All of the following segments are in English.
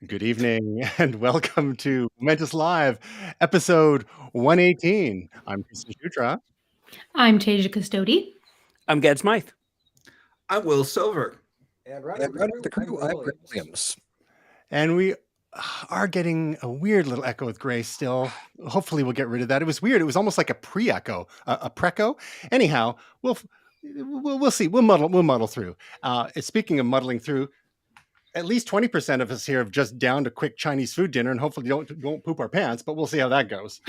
Good evening and welcome to Momentous Live, episode 118. I'm Kristen Shutra, I'm Tasia Custody. I'm Ged Smythe. I'm Will Silver. And running the crew, I'm Greg Williams. and we are getting a weird little echo with Grace still. Hopefully we'll get rid of that. It was weird. It was almost like a pre-echo, a preco. Anyhow, we'll see. We'll muddle through. Speaking of muddling through, at least 20% of us here have just downed a quick Chinese food dinner and hopefully won't poop our pants, but we'll see how that goes.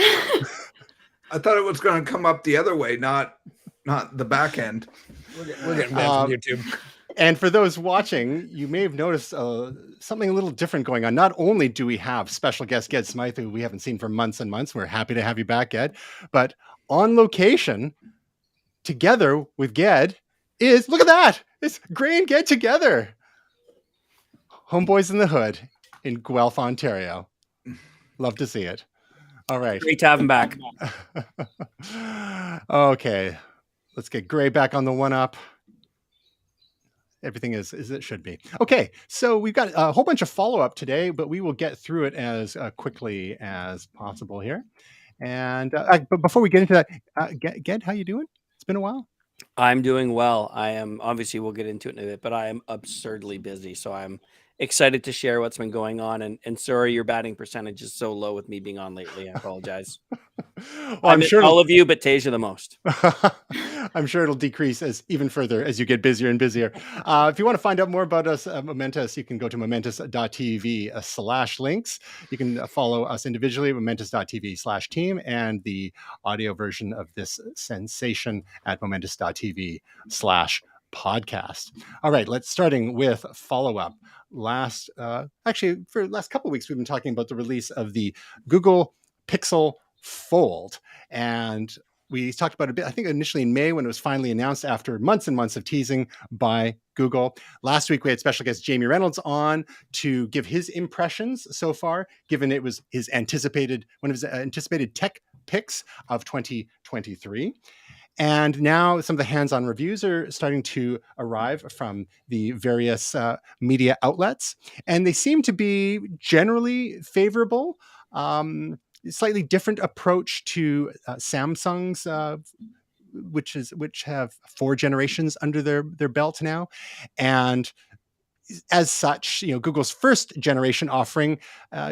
I thought it was going to come up the other way, not the back end. We're getting banned from YouTube. And for those watching, you may have noticed something a little different going on. Not only do we have special guest Ged Smythe, who we haven't seen for months and months. We're happy to have you back, Ged. But on location, together with Ged, is, look at that! It's Gray and Ged together. Homeboys in the Hood in Guelph, Ontario. Love to see it. All right. Great to have him back. Okay. Let's get Gray back on the one-up. Everything is as it should be. Okay, so we've got a whole bunch of follow-up today, but we will get through it as quickly as possible here. And but before we get into that, Ged, how you doing? It's been a while. I'm doing well. I am, obviously we'll get into it in a bit, but I am absurdly busy. So I'm excited to share what's been going on. And sorry, your batting percentage is so low with me being on lately. I apologize. Well, I'm sure all of you, but Tasia the most. I'm sure it'll decrease even further as you get busier and busier. If you want to find out more about us at Momentous, you can go to momentus.tv/links. You can follow us individually at momentus.tv/team and the audio version of this sensation at momentus.tv/podcast. All right, starting with follow-up. Actually, for the last couple of weeks, we've been talking about the release of the Google Pixel Fold. And we talked about it a bit, I think initially in May when it was finally announced after months and months of teasing by Google. Last week, we had special guest Jamie Reynolds on to give his impressions so far, given it was one of his anticipated tech picks of 2023. And now some of the hands-on reviews are starting to arrive from the various media outlets, and they seem to be generally favorable. Slightly different approach to Samsung's, which have 4 generations under their belt now, and as such, Google's first generation offering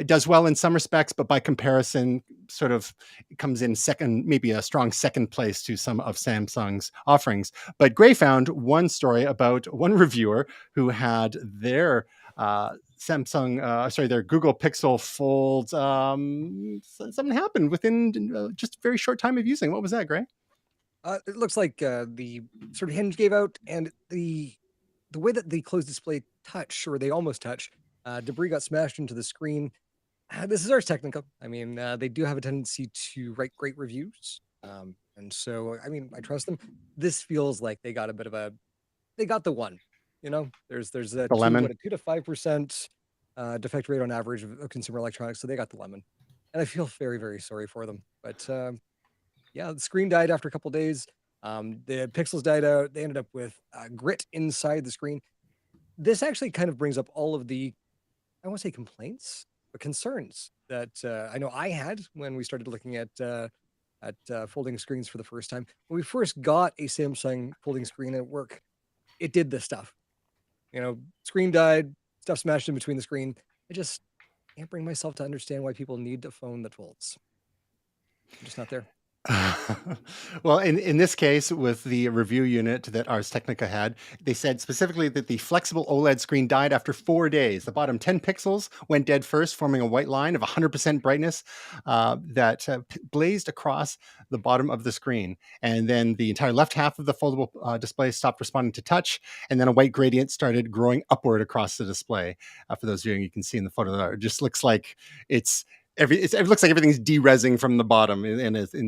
does well in some respects, but by comparison, sort of comes in second, maybe a strong second place to some of Samsung's offerings. But Gray found one story about one reviewer who had their their Google Pixel Fold. Something happened within just a very short time of using. What was that, Gray? It looks like the sort of hinge gave out, and the way that the closed display touch, or they almost touch, debris got smashed into the screen. This is Ars Technica. I mean, they do have a tendency to write great reviews, and so I mean, I trust them. This feels like they got the one. There's a 2 to 5% defect rate on average of consumer electronics, so they got the lemon, and I feel very, very sorry for them. But yeah, the screen died after a couple of days. The pixels died out. They ended up with grit inside the screen. This actually kind of brings up all of the, I won't say complaints, but concerns that I know I had when we started looking at folding screens for the first time. When we first got a Samsung folding screen at work, it did this stuff. Screen died, stuff smashed in between the screen. I just can't bring myself to understand why people need a phone that folds. I'm just not there. Well, in this case, with the review unit that Ars Technica had, they said specifically that the flexible OLED screen died after 4 days. The bottom 10 pixels went dead first, forming a white line of 100% brightness that blazed across the bottom of the screen. And then the entire left half of the foldable display stopped responding to touch, and then a white gradient started growing upward across the display. For those viewing, you can see in the photo, it just looks like it looks like everything's de-resing from the bottom in this, it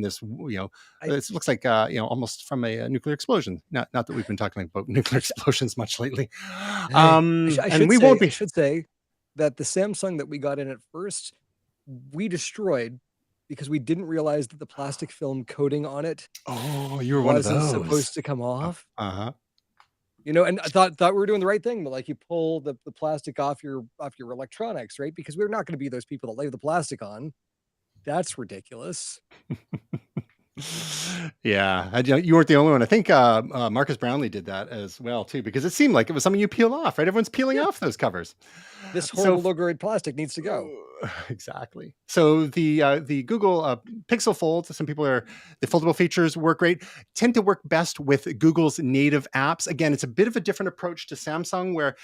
looks like, almost from a nuclear explosion. Not that we've been talking about nuclear explosions much lately. I should say that the Samsung that we got in at first, we destroyed because we didn't realize that the plastic film coating on it you were one of those. wasn't supposed to come off. You know, and I thought we were doing the right thing, but like you pull the plastic off your electronics, right? Because we're not going to be those people that lay the plastic on. That's ridiculous. Yeah, you weren't the only one. I think Marcus Brownlee did that as well too, because it seemed like it was something you peel off, right? Everyone's peeling off those covers. This So horrible low-grade plastic needs to go. exactly. So the Google Pixel Fold, some people are, the foldable features work great, tend to work best with Google's native apps. Again, it's a bit of a different approach to Samsung, where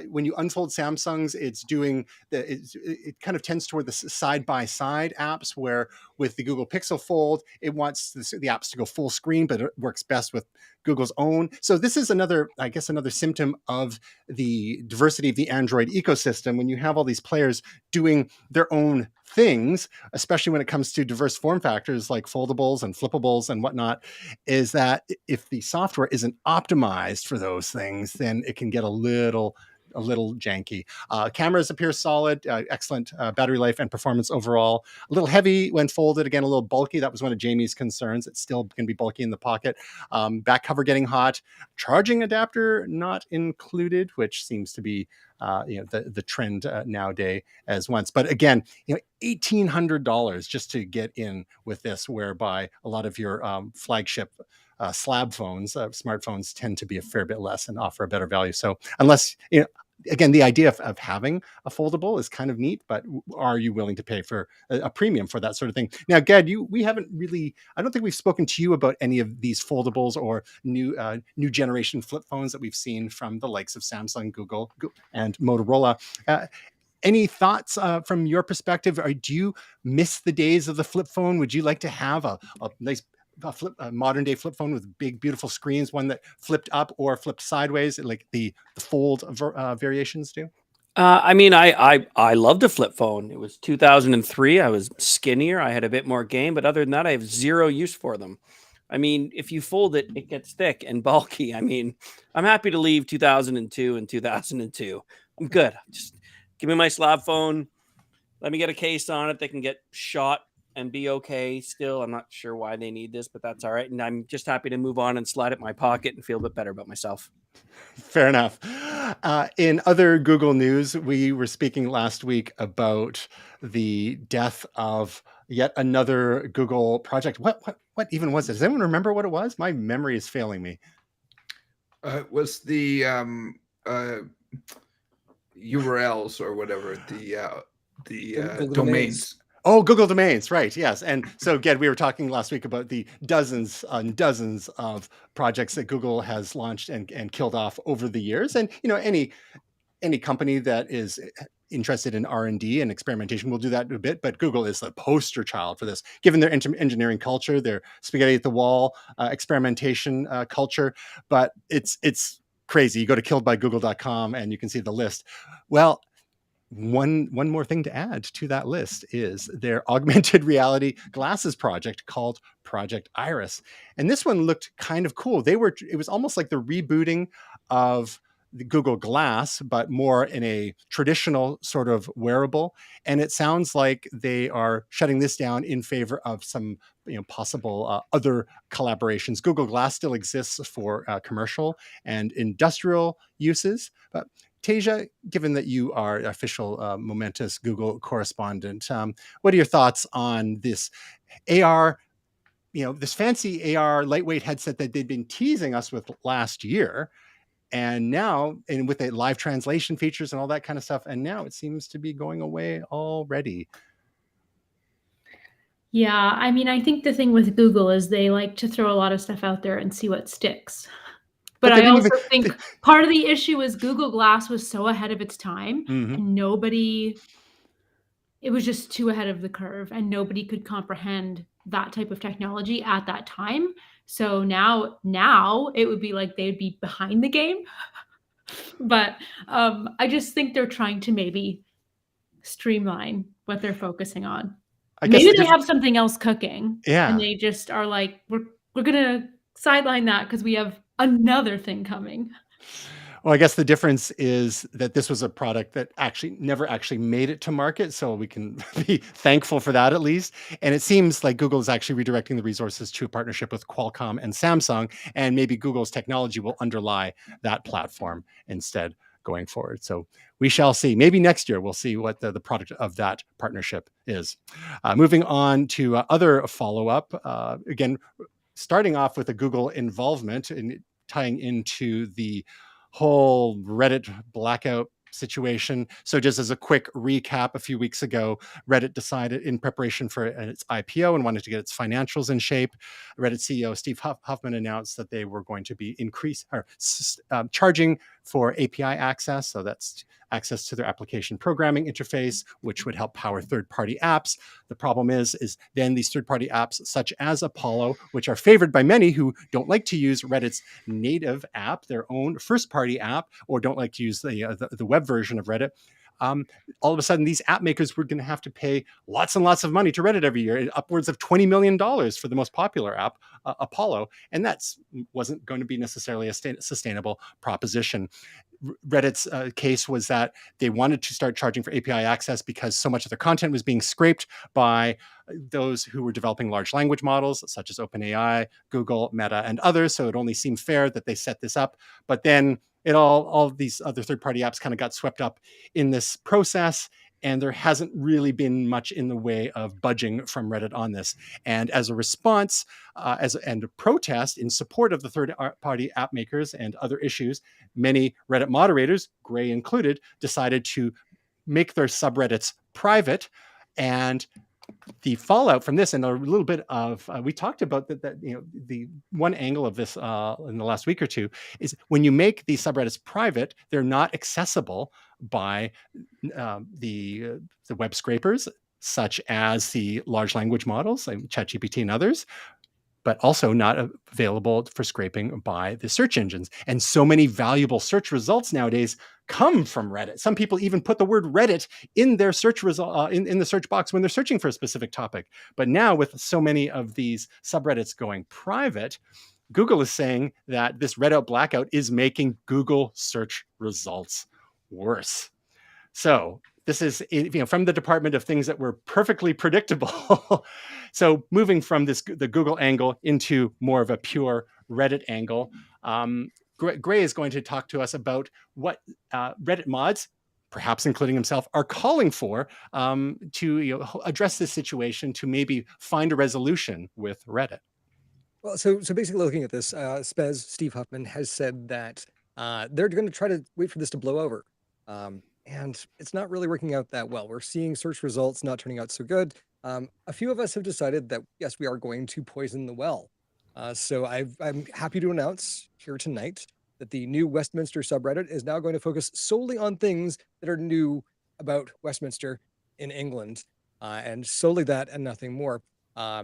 when you unfold Samsung's, it's doing it kind of tends toward the side-by-side apps, where with the Google Pixel Fold, it wants the apps to go full screen, but it works best with Google's own. So this is another symptom of the diversity of the Android ecosystem, when you have all these players doing their own things, especially when it comes to diverse form factors like foldables and flippables and whatnot, is that if the software isn't optimized for those things, then it can get a little janky. Cameras appear solid, excellent battery life and performance overall. A little heavy when folded, again, a little bulky. That was one of Jamie's concerns. It's still going to be bulky in the pocket. Back cover getting hot. Charging adapter not included, which seems to be the trend nowadays as once. But again, $1,800 just to get in with this, whereby a lot of your flagship slab phones, smartphones, tend to be a fair bit less and offer a better value. So unless, again, the idea of having a foldable is kind of neat, but are you willing to pay for a premium for that sort of thing? Now, Gad, we haven't really, I don't think we've spoken to you about any of these foldables or new generation flip phones that we've seen from the likes of Samsung, Google, and Motorola. Any thoughts from your perspective? Or do you miss the days of the flip phone? Would you like to have a nice a modern day flip phone with big, beautiful screens, one that flipped up or flipped sideways, like the fold variations do? I mean, I loved a flip phone. It was 2003. I was skinnier. I had a bit more game, but other than that, I have zero use for them. I mean, if you fold it, it gets thick and bulky. I mean, I'm happy to leave 2002 and 2002. I'm good. Just give me my slab phone. Let me get a case on it that can get shot and be okay still. I'm not sure why they need this, but that's all right. And I'm just happy to move on and slide it in my pocket and feel a bit better about myself. Fair enough. In other Google news, we were speaking last week about the death of yet another Google project. What even was it? Does anyone remember what it was? My memory is failing me. It was the URLs or whatever, the domains. Oh, Google Domains, right? Yes, and so again, we were talking last week about the dozens and dozens of projects that Google has launched and killed off over the years. And any company that is interested in R&D and experimentation will do that a bit, but Google is the poster child for this, given their engineering culture, their spaghetti at the wall experimentation culture. But it's crazy. You go to killedbygoogle.com and you can see the list. Well, one more thing to add to that list is their augmented reality glasses project called Project Iris. And this one looked kind of cool. It was almost like the rebooting of the Google Glass, but more in a traditional sort of wearable. And it sounds like they are shutting this down in favor of some possible other collaborations. Google Glass still exists for commercial and industrial uses, but Tasia, given that you are official Momentous Google correspondent, what are your thoughts on this AR, this fancy AR lightweight headset that they'd been teasing us with last year, and now, and with the live translation features and all that kind of stuff, and now it seems to be going away already? Yeah, I mean, I think the thing with Google is they like to throw a lot of stuff out there and see what sticks. But I also think part of the issue is Google Glass was so ahead of its time, and it was just too ahead of the curve, and nobody could comprehend that type of technology at that time. So now it would be like they'd be behind the game. But I just think they're trying to maybe streamline what they're focusing on. Maybe they have something else cooking. Yeah. And they just are like, we're going to sideline that because we have another thing coming. Well, I guess the difference is that this was a product that never actually made it to market. So we can be thankful for that at least. And it seems like Google is actually redirecting the resources to a partnership with Qualcomm and Samsung. And maybe Google's technology will underlie that platform instead going forward. So we shall see. Maybe next year we'll see what the product of that partnership is. Moving on to other follow-up. Again, starting off with a Google involvement and tying into the whole Reddit blackout situation. So just as a quick recap, a few weeks ago, Reddit decided in preparation for its IPO and wanted to get its financials in shape. Reddit CEO Steve Huffman announced that they were going to be charging for API access. So that's access to their application programming interface, which would help power third-party apps. The problem is then these third-party apps, such as Apollo, which are favored by many who don't like to use Reddit's native app, their own first-party app, or don't like to use the web version of Reddit. All of a sudden, these app makers were going to have to pay lots and lots of money to Reddit every year, upwards of $20 million for the most popular app, Apollo. And that wasn't going to be necessarily a sustainable proposition. Reddit's case was that they wanted to start charging for API access because so much of their content was being scraped by those who were developing large language models, such as OpenAI, Google, Meta, and others. So it only seemed fair that they set this up. But then all these other third-party apps kind of got swept up in this process, and there hasn't really been much in the way of budging from Reddit on this. And as a response, and a protest in support of the third-party app makers and other issues, many Reddit moderators, Gray included, decided to make their subreddits private. And the fallout from this, and a little bit of, we talked about that, the one angle of this in the last week or two is when you make these subreddits private, they're not accessible by the web scrapers, such as the large language models, like ChatGPT and others, but also not available for scraping by the search engines. And so many valuable search results nowadays come from Reddit. Some people even put the word Reddit in their search result in the search box when they're searching for a specific topic. But now, with so many of these subreddits going private, Google is saying that this Reddit blackout is making Google search results worse. So this is, from the department of things that were perfectly predictable. So moving from the Google angle into more of a pure Reddit angle, Gray is going to talk to us about what Reddit mods, perhaps including himself, are calling for to address this situation, to maybe find a resolution with Reddit. Well, so basically looking at this, Steve Huffman has said that they're going to try to wait for this to blow over. And it's not really working out that well. We're seeing search results not turning out so good. A few of us have decided that, yes, we are going to poison the well. So I'm happy to announce here tonight that the new Westminster subreddit is now going to focus solely on things that are new about Westminster in England, and solely that and nothing more. I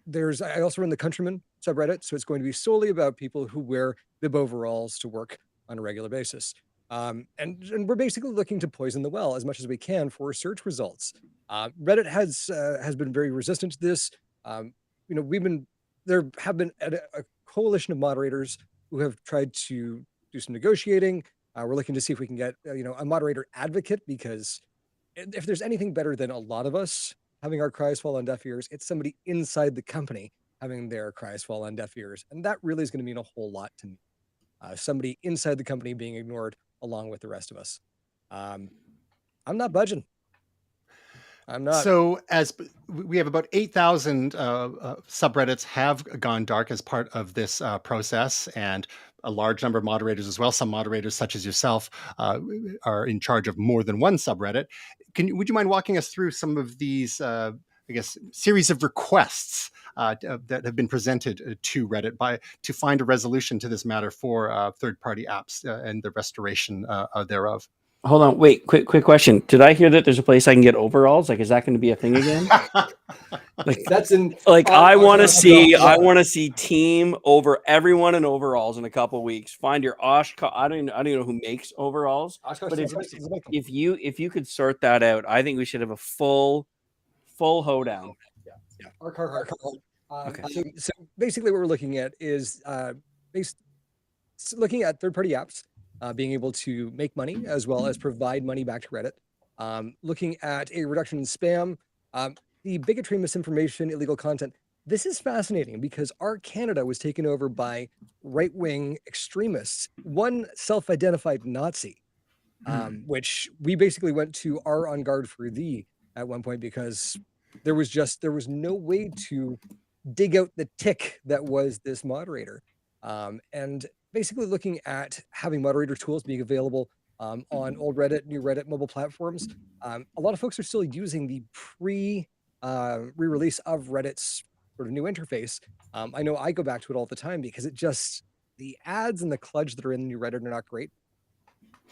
also run the Countryman subreddit, so it's going to be solely about people who wear bib overalls to work on a regular basis. And we're basically looking to poison the well as much as we can for search results. Reddit has been very resistant to this. There have been a coalition of moderators who have tried to do some negotiating. We're looking to see if we can get a moderator advocate, because if there's anything better than a lot of us having our cries fall on deaf ears, it's somebody inside the company having their cries fall on deaf ears, and that really is going to mean a whole lot to me. Somebody inside the company being ignored along with the rest of us. I'm not budging. I'm not. So as we have about 8,000 subreddits have gone dark as part of this process, and a large number of moderators as well. Some moderators, such as yourself, are in charge of more than one subreddit. Would you mind walking us through some of these, series of requests that have been presented to Reddit to find a resolution to this matter for third-party apps and the restoration thereof? Hold on, wait, quick question. Did I hear that there's a place I can get overalls? Like, is that going to be a thing again? That's in. I want to see team over everyone in overalls in a couple of weeks. Find your Oshkosh. I don't even know who makes overalls. But if you could sort that out, I think we should have a full hoedown. Yeah. Okay. So basically, what we're looking at is looking at third-party apps, being able to make money as well as provide money back to Reddit, looking at a reduction in spam, the bigotry, misinformation, illegal content. This is fascinating because our Canada was taken over by right-wing extremists, one self-identified Nazi, which we basically went to our on guard for thee at one point because there was no way to dig out the tick that was this moderator. And basically looking at having moderator tools being available on old Reddit, new Reddit mobile platforms. A lot of folks are still using the re-release of Reddit's sort of new interface. I know I go back to it all the time because the ads and the kludge that are in the new Reddit are not great.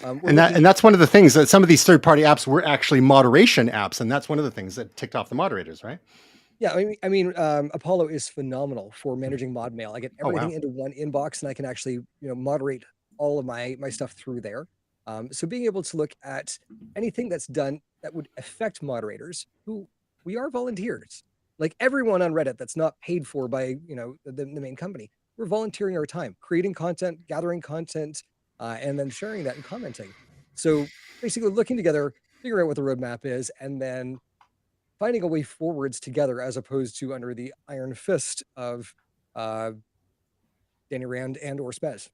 And that's one of the things that some of these third-party apps were actually moderation apps, and that's one of the things that ticked off the moderators, right? Yeah, Apollo is phenomenal for managing mod mail. I get everything into one inbox, and I can actually, moderate all of my stuff through there. So being able to look at anything that's done that would affect moderators, who we are volunteers, like everyone on Reddit that's not paid for by the main company. We're volunteering our time, creating content, gathering content, and then sharing that and commenting. So basically, looking together, figuring out what the roadmap is, and then finding a way forwards together as opposed to under the iron fist of Danny Rand and or Spez.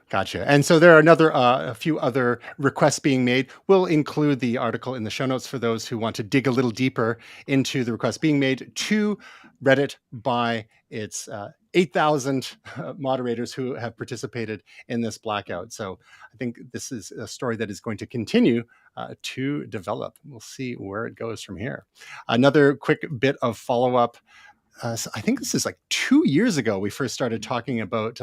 Gotcha. And so there are a few other requests being made. We'll include the article in the show notes for those who want to dig a little deeper into the requests being made to Reddit by its 8,000 moderators who have participated in this blackout. So I think this is a story that is going to continue to develop. We'll see where it goes from here. Another quick bit of follow-up. So I think this is like 2 years ago we first started talking about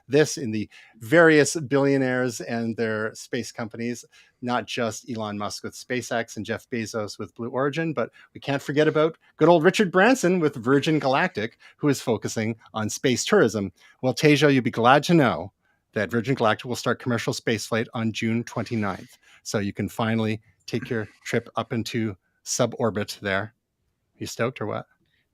this in the various billionaires and their space companies, not just Elon Musk with SpaceX and Jeff Bezos with Blue Origin, but we can't forget about good old Richard Branson with Virgin Galactic, who is focusing on space tourism. Well, Tasia, you'll be glad to know that Virgin Galactic will start commercial spaceflight on June 29th. So you can finally take your trip up into suborbit there. You stoked or what?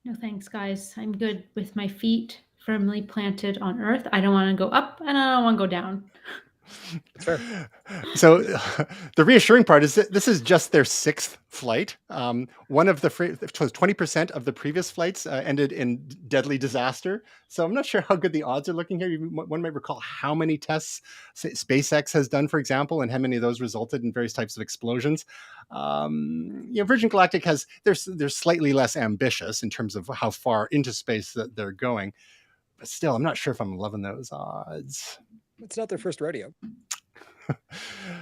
No thanks, guys. I'm good with my feet firmly planted on Earth. I don't want to go up and I don't want to go down. Fair. So the reassuring part is that this is just their sixth flight. One of the 20% of the previous flights ended in deadly disaster. So I'm not sure how good the odds are looking here. One might recall how many tests SpaceX has done, for example, and how many of those resulted in various types of explosions. Virgin Galactic they're slightly less ambitious in terms of how far into space that they're going. But still, I'm not sure if I'm loving those odds. It's not their first rodeo.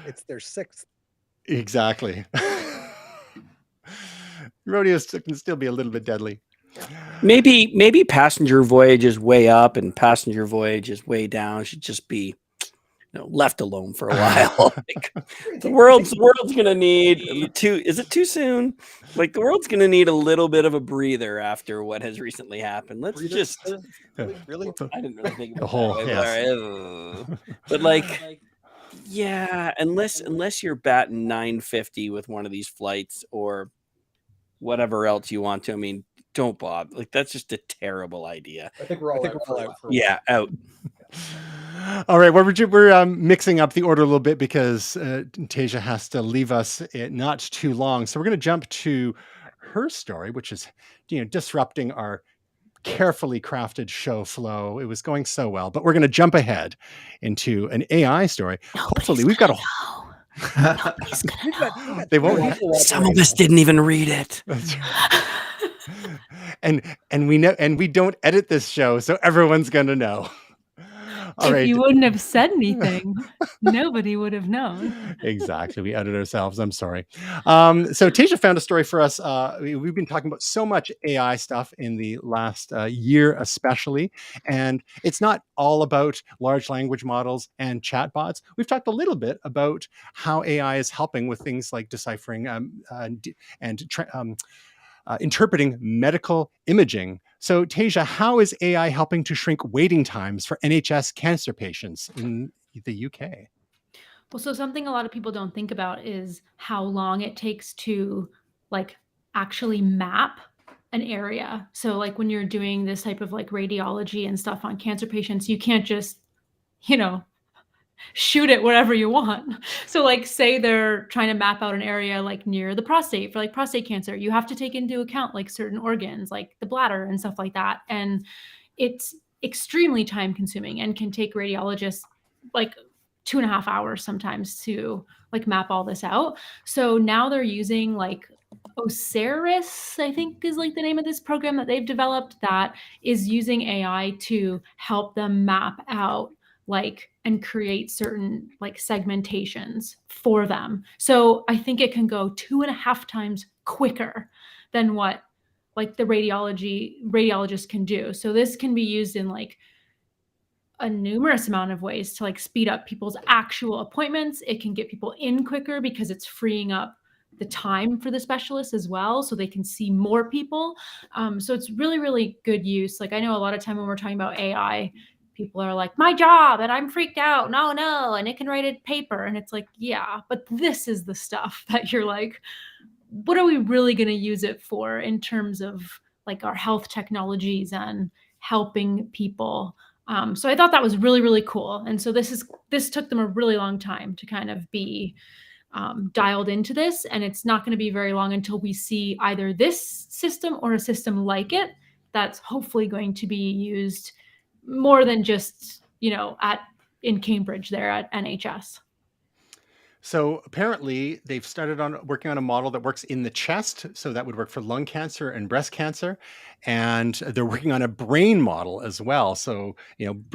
It's their sixth. Exactly. Rodeos can still be a little bit deadly. Maybe passenger voyage is way up and passenger voyage is way down. Should just be left alone for a while. The world's gonna need is it too soon? Like the world's gonna need a little bit of a breather after what has recently happened. Let's just really. I didn't really think The about whole that. But like, yeah, unless you're batting 950 with one of these flights or whatever else you want to. I mean, don't bother. Like that's just a terrible idea. I think we're all out. Out. All right, we're mixing up the order a little bit because Tasia has to leave us not too long. So we're going to jump to her story, which is disrupting our carefully crafted show flow. It was going so well, but we're going to jump ahead into an AI story. Hopefully, we've got a. Nobody's gonna know. They won't. Some of us didn't even read it. and we know, and we don't edit this show, so everyone's going to know. All right. You wouldn't have said anything, nobody would have known. Exactly. We edit ourselves. I'm sorry. So Tasia found a story for us. We've been talking about so much AI stuff in the last year, especially. And it's not all about large language models and chatbots. We've talked a little bit about how AI is helping with things like deciphering interpreting medical imaging. So, Tasia, how is AI helping to shrink waiting times for NHS cancer patients in the UK? Well, so something a lot of people don't think about is how long it takes to actually map an area. So when you're doing this type of radiology and stuff on cancer patients, you can't just you know, shoot it wherever you want. So like say they're trying to map out an area like near the prostate for like prostate cancer, you have to take into account like certain organs like the bladder and stuff like that. And it's extremely time consuming and can take radiologists like 2.5 hours sometimes to like map all this out. So now they're using like Osiris, I think is like the name of this program that they've developed that is using AI to help them map out like and create certain like segmentations for them. So I think it can go 2.5 times quicker than what like the radiologist can do. So this can be used in like a numerous amount of ways to like speed up people's actual appointments. It can get people in quicker because it's freeing up the time for the specialist as well, so they can see more people. So it's really, really good use. Like I know a lot of time when we're talking about AI, people are like, my job, and I'm freaked out. No, and it can write a paper. And it's like, yeah, but this is the stuff that you're like, what are we really going to use it for in terms of like our health technologies and helping people? So I thought that was really, really cool. And so this took them a really long time to kind of be dialed into this. And it's not going to be very long until we see either this system or a system like it that's hopefully going to be used more than just, in Cambridge there at NHS. So apparently they've started on working on a model that works in the chest. So that would work for lung cancer and breast cancer. And they're working on a brain model as well. So,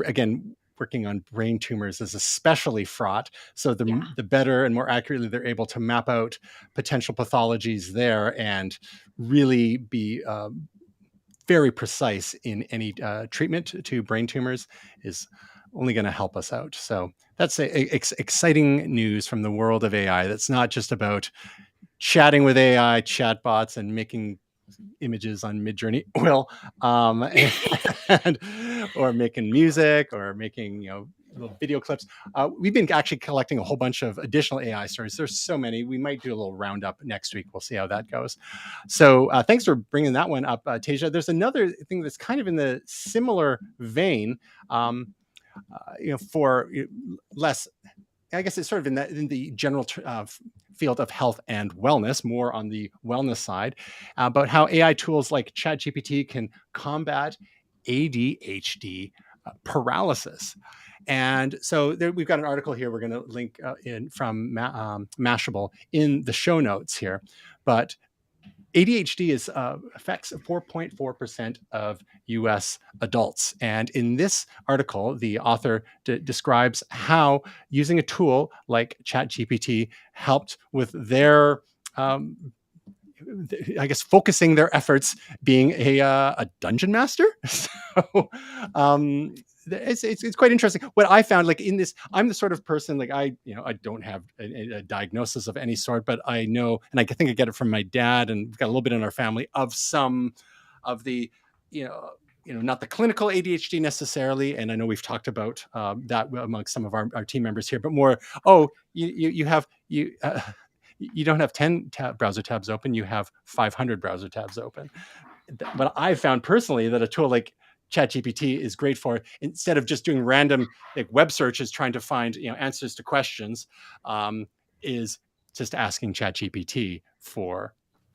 again, working on brain tumors is especially fraught. So the better and more accurately they're able to map out potential pathologies there and really be very precise in any treatment to brain tumors is only going to help us out. So that's exciting news from the world of AI. That's not just about chatting with AI chatbots and making images on Midjourney, or making music or making, little video clips. We've been actually collecting a whole bunch of additional AI stories. There's so many. We might do a little roundup next week. We'll see how that goes. So thanks for bringing that one up, Tasia. There's another thing that's kind of in the similar vein. For less, I guess it's sort of in the general field of health and wellness, more on the wellness side, about how AI tools like ChatGPT can combat ADHD paralysis. And so we've got an article here we're going to link in from Mashable in the show notes here. But ADHD affects 4.4% of US adults. And in this article, the author describes how using a tool like ChatGPT helped with their, focusing their efforts being a dungeon master. So, it's quite interesting. What I found, like in this, I'm the sort of person like I don't have a diagnosis of any sort, but I know, and I think I get it from my dad, and we've got a little bit in our family of some of the, not the clinical ADHD necessarily. And I know we've talked about that amongst some of our team members here, but more, you don't have 10 browser tabs open, you have 500 browser tabs open. But I found personally that a tool like ChatGPT is great for, instead of just doing random like web searches trying to find answers to questions, is just asking ChatGPT for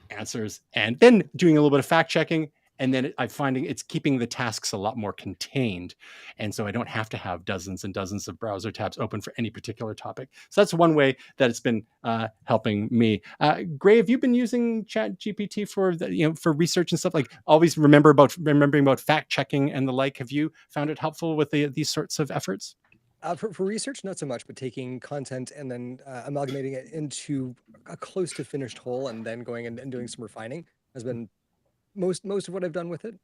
answers and then doing a little bit of fact checking. And then I'm finding it's keeping the tasks a lot more contained. And so I don't have to have dozens and dozens of browser tabs open for any particular topic. So that's one way that it's been helping me. Gray, have you been using ChatGPT for for research and stuff? Like always remembering about fact checking and the like. Have you found it helpful with these sorts of efforts? For research, not so much, but taking content and then amalgamating it into a close to finished whole and then going and doing some refining has been most of what I've done with it.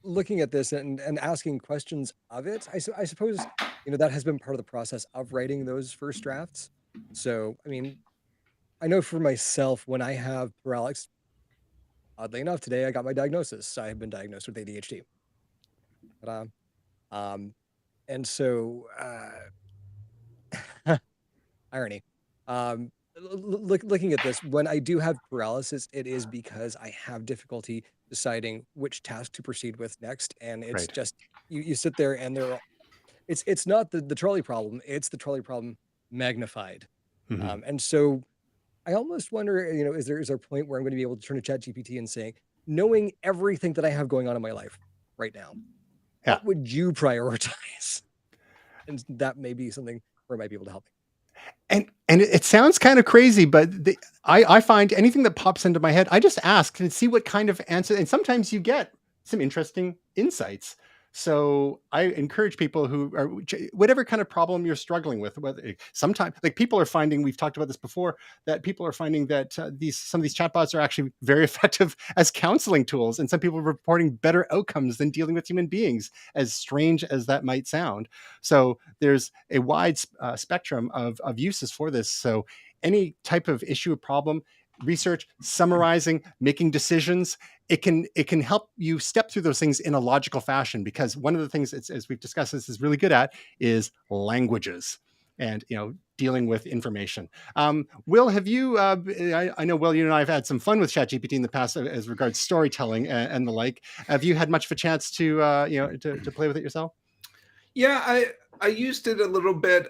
Looking at this and asking questions of it, I suppose, that has been part of the process of writing those first drafts. So, I mean, I know for myself, when I have paralysis, oddly enough, today I got my diagnosis. I have been diagnosed with ADHD. But, and so, irony. Looking at this, when I do have paralysis, it is because I have difficulty deciding which task to proceed with next, and it's Right. just you sit there and it's not the trolley problem, it's the trolley problem magnified. Mhm. And so I almost wonder, is there a point where I'm going to be able to turn to ChatGPT and say, knowing everything that I have going on in my life right now, Yeah. what would you prioritize? And that may be something where I might be able to help me. And it sounds kind of crazy, but I find anything that pops into my head, I just ask and see what kind of answer. And sometimes you get some interesting insights. So I encourage people who are whatever kind of problem you're struggling with. Whether sometimes, like people are finding, we've talked about this before, that people are finding that some of these chatbots are actually very effective as counseling tools, and some people are reporting better outcomes than dealing with human beings. As strange as that might sound, so there's a wide spectrum of uses for this. So any type of issue or problem, research, summarizing, making decisions, it can help you step through those things in a logical fashion, because one of the things, as we've discussed, this is really good at is languages and dealing with information. Will, have you I know, Will, you and I have had some fun with ChatGPT in the past as regards storytelling and the like. Have you had much of a chance to to play with it yourself? Yeah, I used it a little bit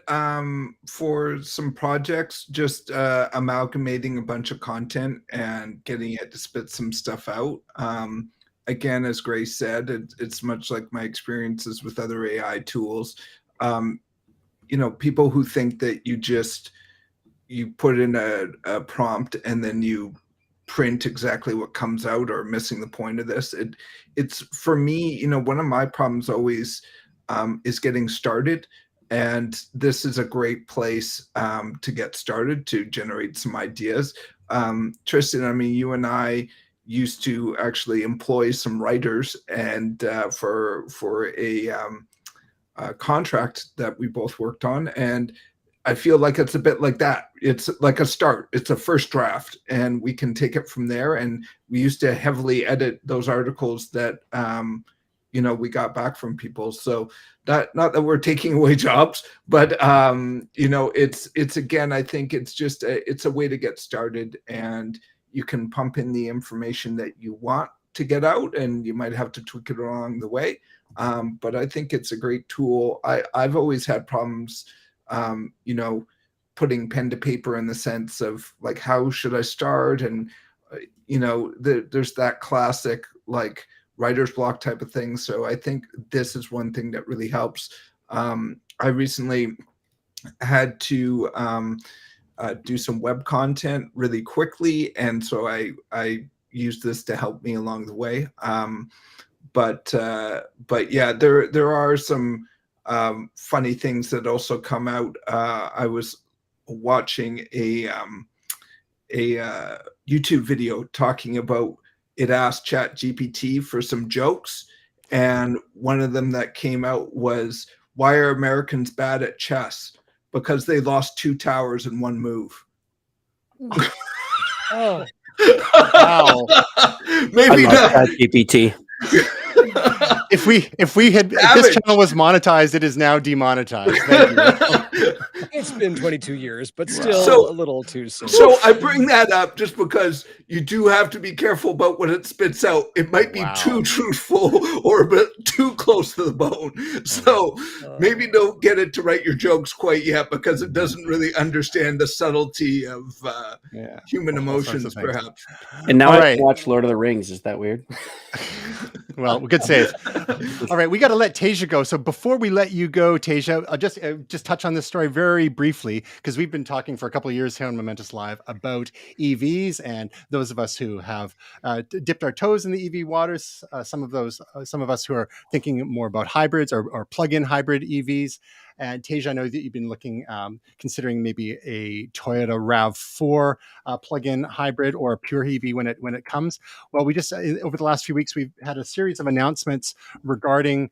for some projects, just amalgamating a bunch of content and getting it to spit some stuff out. Again, as Grace said, it's much like my experiences with other AI tools. People who think that you put in a prompt and then you print exactly what comes out are missing the point of this. It's for me, one of my problems always is getting started. And this is a great place to get started, to generate some ideas. Tristan, I mean, you and I used to actually employ some writers, and for a contract that we both worked on. And I feel like it's a bit like that. It's like a start. It's a first draft, and we can take it from there. And we used to heavily edit those articles that we got back from people. So not that we're taking away jobs, but it's again, I think it's just it's a way to get started, and you can pump in the information that you want to get out, and you might have to tweak it along the way. But I think it's a great tool. I've always had problems, putting pen to paper, in the sense of like, how should I start? And there's that classic like writer's block type of thing. So I think this is one thing that really helps. I recently had to do some web content really quickly, and so I used this to help me along the way. But yeah, there are some funny things that also come out. I was watching a YouTube video talking about, it asked ChatGPT for some jokes, and one of them that came out was, why are Americans bad at chess? Because they lost 2 towers in one move. Oh, Wow. Maybe I love not. ChatGPT. If this channel was monetized, it is now demonetized. Thank you. it's been 22 years, but still So- a little too soon. So I bring that up just because you do have to be careful about what it spits out. It might be Wow. too truthful or a bit too close to the bone. So maybe don't get it to write your jokes quite yet, because it doesn't really understand the subtlety of human All sorts of emotions, things. perhaps. And now All I right. can watch Lord of the Rings. Is that weird? Well, good save. All right, we got to let Tasia go. So before we let you go, Tasia, I'll just touch on this story very briefly, because we've been talking for a couple of years here on Momentous Live about EVs, and those of us who have dipped our toes in the EV waters. Some of us who are thinking more about hybrids or plug-in hybrid EVs. And Tasia, I know that you've been looking, considering maybe a Toyota RAV4 plug-in hybrid or a pure EV when it comes. Well, we just over the last few weeks, we've had a series of announcements regarding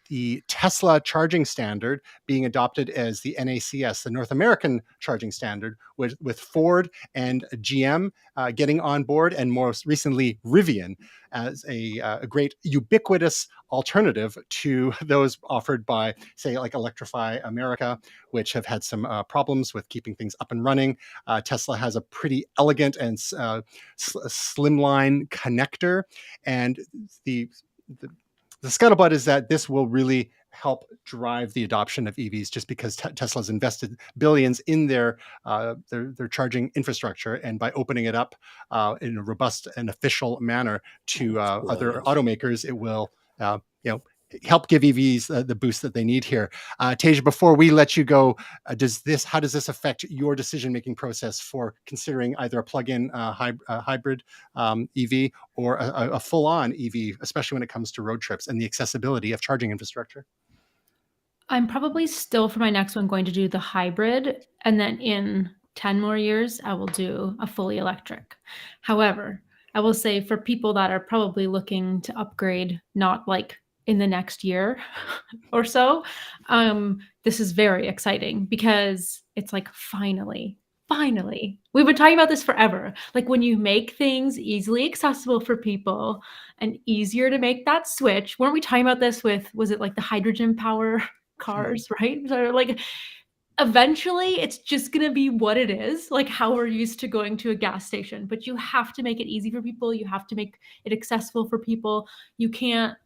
the Tesla charging standard being adopted as the NACS, the North American charging standard, with Ford and GM getting on board, and more recently Rivian as a great ubiquitous alternative to those offered by, say, like Electrify America, which have had some problems with keeping things up and running. Tesla has a pretty elegant and slimline connector, and the the scuttlebutt is that this will really help drive the adoption of EVs, just because Tesla's invested billions in their charging infrastructure, and by opening it up in a robust and official manner to other automakers, it will help give EVs the boost that they need here. Tasia, before we let you go, how does this affect your decision-making process for considering either a plug-in hybrid EV or a full-on EV, especially when it comes to road trips and the accessibility of charging infrastructure? I'm probably still, for my next one, going to do the hybrid, and then in 10 more years, I will do a fully electric. However, I will say, for people that are probably looking to upgrade, not like in the next year or so, this is very exciting, because it's like, finally, we've been talking about this forever. Like, when you make things easily accessible for people and easier to make that switch. Weren't we talking about this with, was it like the hydrogen power cars, right? So like, eventually it's just going to be what it is, like how we're used to going to a gas station, but you have to make it easy for people. You have to make it accessible for people. You can't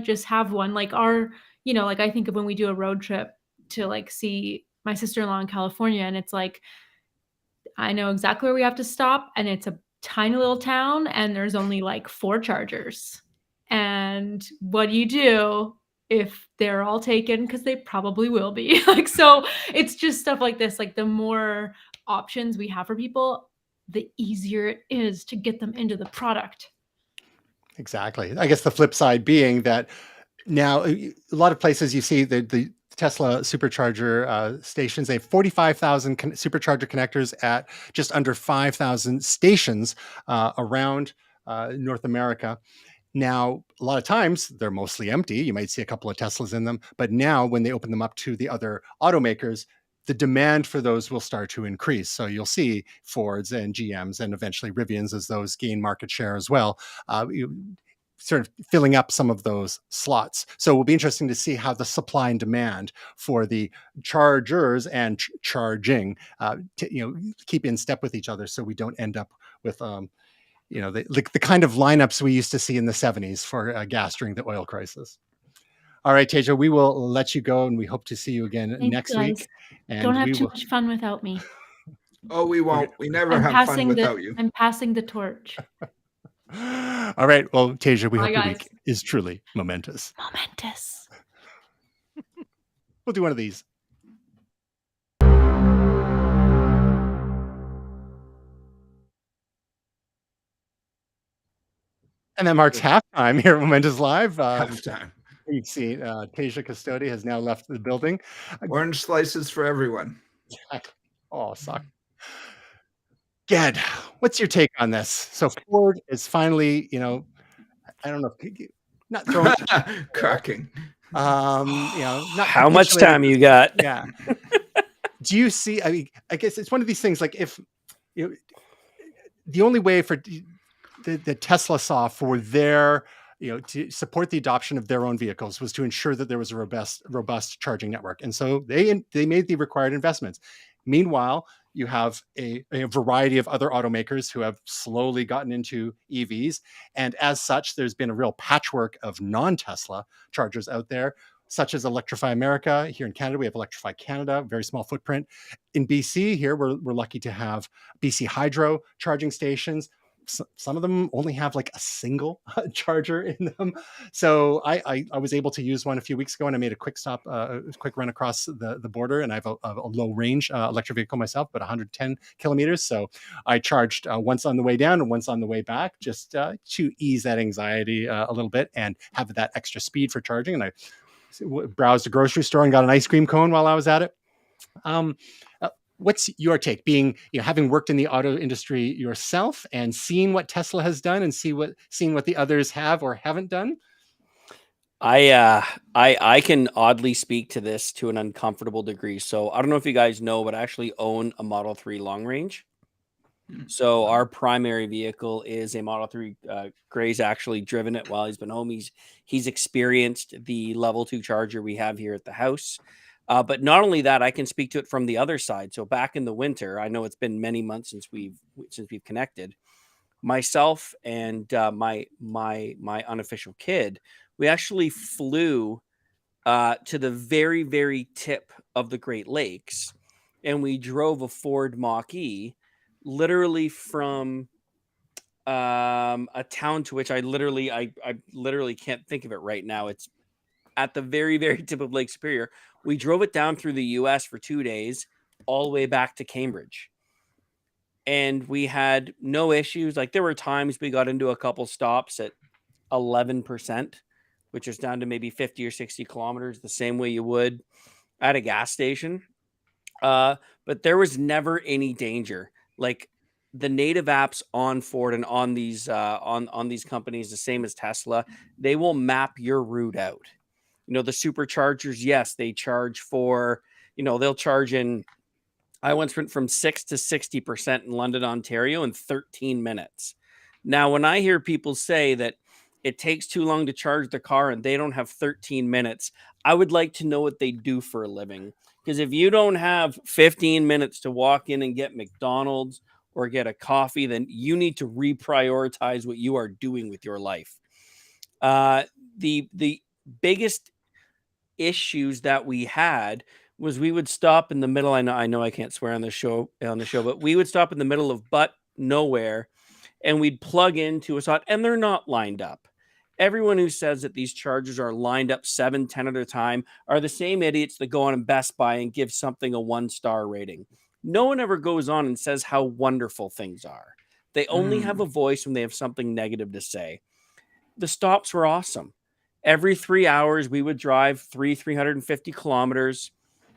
just have one like like, I think of when we do a road trip to like see my sister-in-law in California, and it's like, I know exactly where we have to stop, and it's a tiny little town, and there's only like 4 chargers. And what do you do if they're all taken? Because they probably will be. Like, so it's just stuff like this. Like, the more options we have for people, the easier it is to get them into the product. Exactly. I guess the flip side being that now a lot of places you see the Tesla supercharger stations, they have 45,000 supercharger connectors at just under 5,000 stations around North America. Now, a lot of times they're mostly empty. You might see a couple of Teslas in them, but now when they open them up to the other automakers, the demand for those will start to increase. So you'll see Fords and GMs and eventually Rivians, as those gain market share as well, sort of filling up some of those slots. So it will be interesting to see how the supply and demand for the chargers and charging keep in step with each other, so we don't end up with the kind of lineups we used to see in the 70s for gas during the oil crisis. All right, Tasia, we will let you go, and we hope to see you again next week. And don't have too much fun without me. Oh, we won't. We never have fun without you. I'm passing the torch. All right. Well, Tasia, we hope your week is truly momentous. Momentous. We'll do one of these. And that marks halftime here at Momentous Live. Halftime. You've seen Tasia Custodi has now left the building. Orange slices for everyone. Oh, suck. Ged, what's your take on this? So Ford is finally, I don't know, not throwing cracking. Not how much time you got? Yeah. Do you see? I mean, I guess it's one of these things. Like, if the only way for the Tesla saw for their to support the adoption of their own vehicles was to ensure that there was a robust charging network, and so they made the required investments. Meanwhile, you have a variety of other automakers who have slowly gotten into EVs. And as such, there's been a real patchwork of non-Tesla chargers out there, such as Electrify America. Here in Canada, we have Electrify Canada, very small footprint. In BC, here, we're lucky to have BC Hydro charging stations. Some of them only have like a single charger in them. So I was able to use one a few weeks ago, and I made a quick run across the border, and I have a low range electric vehicle myself, but 110 kilometers. So I charged once on the way down and once on the way back, just to ease that anxiety a little bit and have that extra speed for charging. And I browsed a grocery store and got an ice cream cone while I was at it. What's your take, being, having worked in the auto industry yourself and seeing what Tesla has done and seeing what the others have or haven't done? I can oddly speak to this to an uncomfortable degree. So I don't know if you guys know, but I actually own a Model 3 long range. So our primary vehicle is a Model 3. Gray's actually driven it while he's been home. He's experienced the level 2 charger we have here at the house. But not only that, I can speak to it from the other side. So back in the winter, I know it's been many months since we've connected. myself and my unofficial kid, we actually flew to the very, very tip of the Great Lakes, and we drove a Ford Mach-E literally from a town to which I literally can't think of it right now. It's at the very, very tip of Lake Superior. We drove it down through the US for 2 days, all the way back to Cambridge. And we had no issues. Like, there were times we got into a couple stops at 11%, which is down to maybe 50 or 60 kilometers, the same way you would at a gas station. But there was never any danger. Like, the native apps on Ford and on these on these companies, the same as Tesla, they will map your route out. You know, the superchargers, yes, they charge for, you know, they'll charge in. I once went from 6 to 60% in London, Ontario in 13 minutes. Now, when I hear people say that it takes too long to charge the car and they don't have 13 minutes, I would like to know what they do for a living. Because if you don't have 15 minutes to walk in and get McDonald's or get a coffee, then you need to reprioritize what you are doing with your life. The biggest issues that we had was we would stop in the middle. I know I can't swear on the show, but we would stop in the middle of but nowhere, and we'd plug into a slot, and they're not lined up. Everyone who says that these chargers are lined up 7, 10 at a time are the same idiots that go on Best Buy and give something a 1-star rating. No one ever goes on and says how wonderful things are. They only have a voice when they have something negative to say. The stops were awesome. Every 3 hours, we would drive 350 kilometers.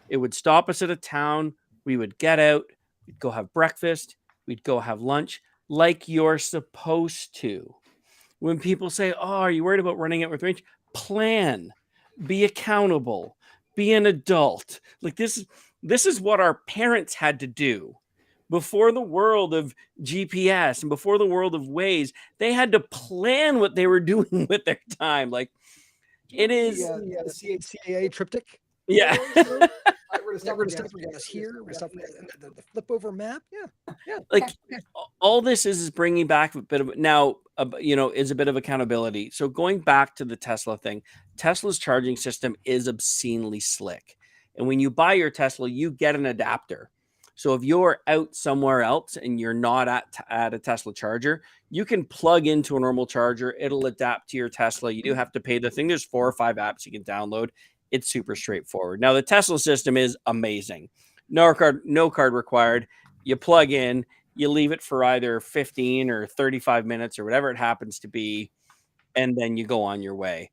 It would stop us at a town. We would get out. We'd go have breakfast. We'd go have lunch, like you're supposed to. When people say, oh, are you worried about running out with range? Plan. Be accountable. Be an adult. Like, this is what our parents had to do. Before the world of GPS and before the world of Waze, they had to plan what they were doing with their time. Like, it is the CAA triptych. Yeah. We're going to stop for gas here. We're going to stop for the flip over map. Yeah. Like, all this is bringing back a bit of now, is a bit of accountability. So going back to the Tesla thing, Tesla's charging system is obscenely slick. And when you buy your Tesla, you get an adapter. So if you're out somewhere else and you're not at a Tesla charger, you can plug into a normal charger. It'll adapt to your Tesla. You do have to pay the thing. There's 4 or 5 apps you can download. It's super straightforward. Now, the Tesla system is amazing. No card required. You plug in, you leave it for either 15 or 35 minutes or whatever it happens to be, and then you go on your way.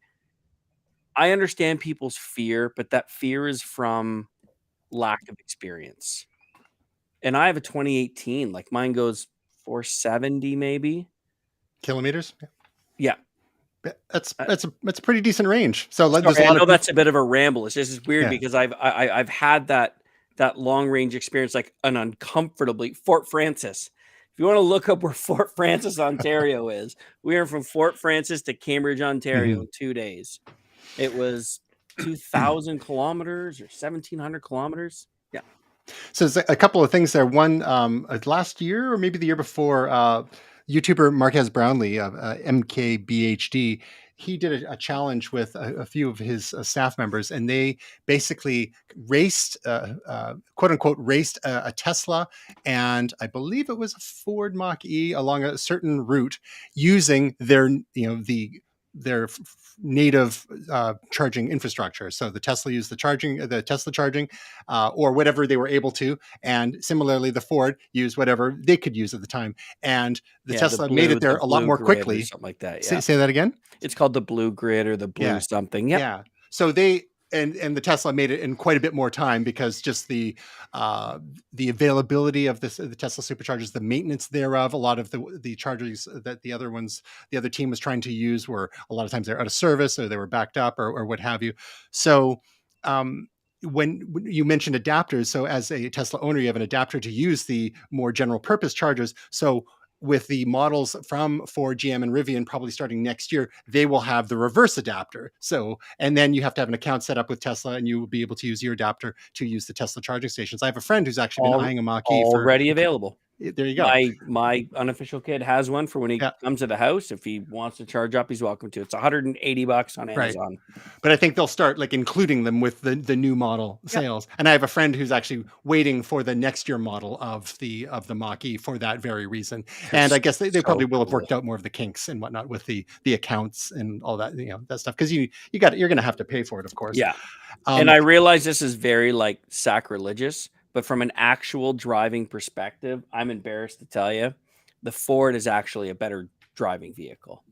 I understand people's fear, but that fear is from lack of experience. And I have a 2018, like mine goes 470 maybe kilometers. Yeah. That's a pretty decent range. So I know that's a bit of a ramble. It's just weird because I've had that long range experience, like an uncomfortably Fort Francis. If you want to look up where Fort Francis, Ontario is, we are from Fort Francis to Cambridge, Ontario in 2 days. It was 2,000 kilometers or 1,700 kilometers. Yeah. So there's a couple of things there. One, last year or maybe the year before, YouTuber Marquez Brownlee of MKBHD, he did a challenge with a few of his staff members, and they basically raced, quote unquote, raced a Tesla, and I believe it was a Ford Mach-E along a certain route using their native charging infrastructure. So the Tesla used the Tesla charging, or whatever they were able to, and similarly the Ford used whatever they could use at the time. And the Tesla made it there a lot more quickly. Something like that. Yeah. Say that again. It's called the blue grid or the blue something. Yep. Yeah. So they. And the Tesla made it in quite a bit more time because just the availability of the Tesla superchargers, the maintenance thereof, a lot of the chargers that the other team was trying to use were a lot of times they're out of service or they were backed up or what have you. So when you mentioned adapters, so as a Tesla owner, you have an adapter to use the more general purpose chargers. So with the models from Ford, GM, and Rivian, probably starting next year, they will have the reverse adapter. So, and then you have to have an account set up with Tesla, and you will be able to use your adapter to use the Tesla charging stations. I have a friend who's actually been eyeing a Mach-E already available. there you go. My unofficial kid has one for when he comes to the house. If he wants to charge up, he's welcome to. It's $180 on Amazon. But I think they'll start like including them with the new model sales. And I have a friend who's actually waiting for the next year model of the Mach-E for that very reason. And I guess they probably will have worked out more of the kinks and whatnot with the accounts and all that, that stuff. Because you're going to have to pay for it, of course. Yeah. And I realize this is very like sacrilegious, but from an actual driving perspective, I'm embarrassed to tell you, the Ford is actually a better driving vehicle.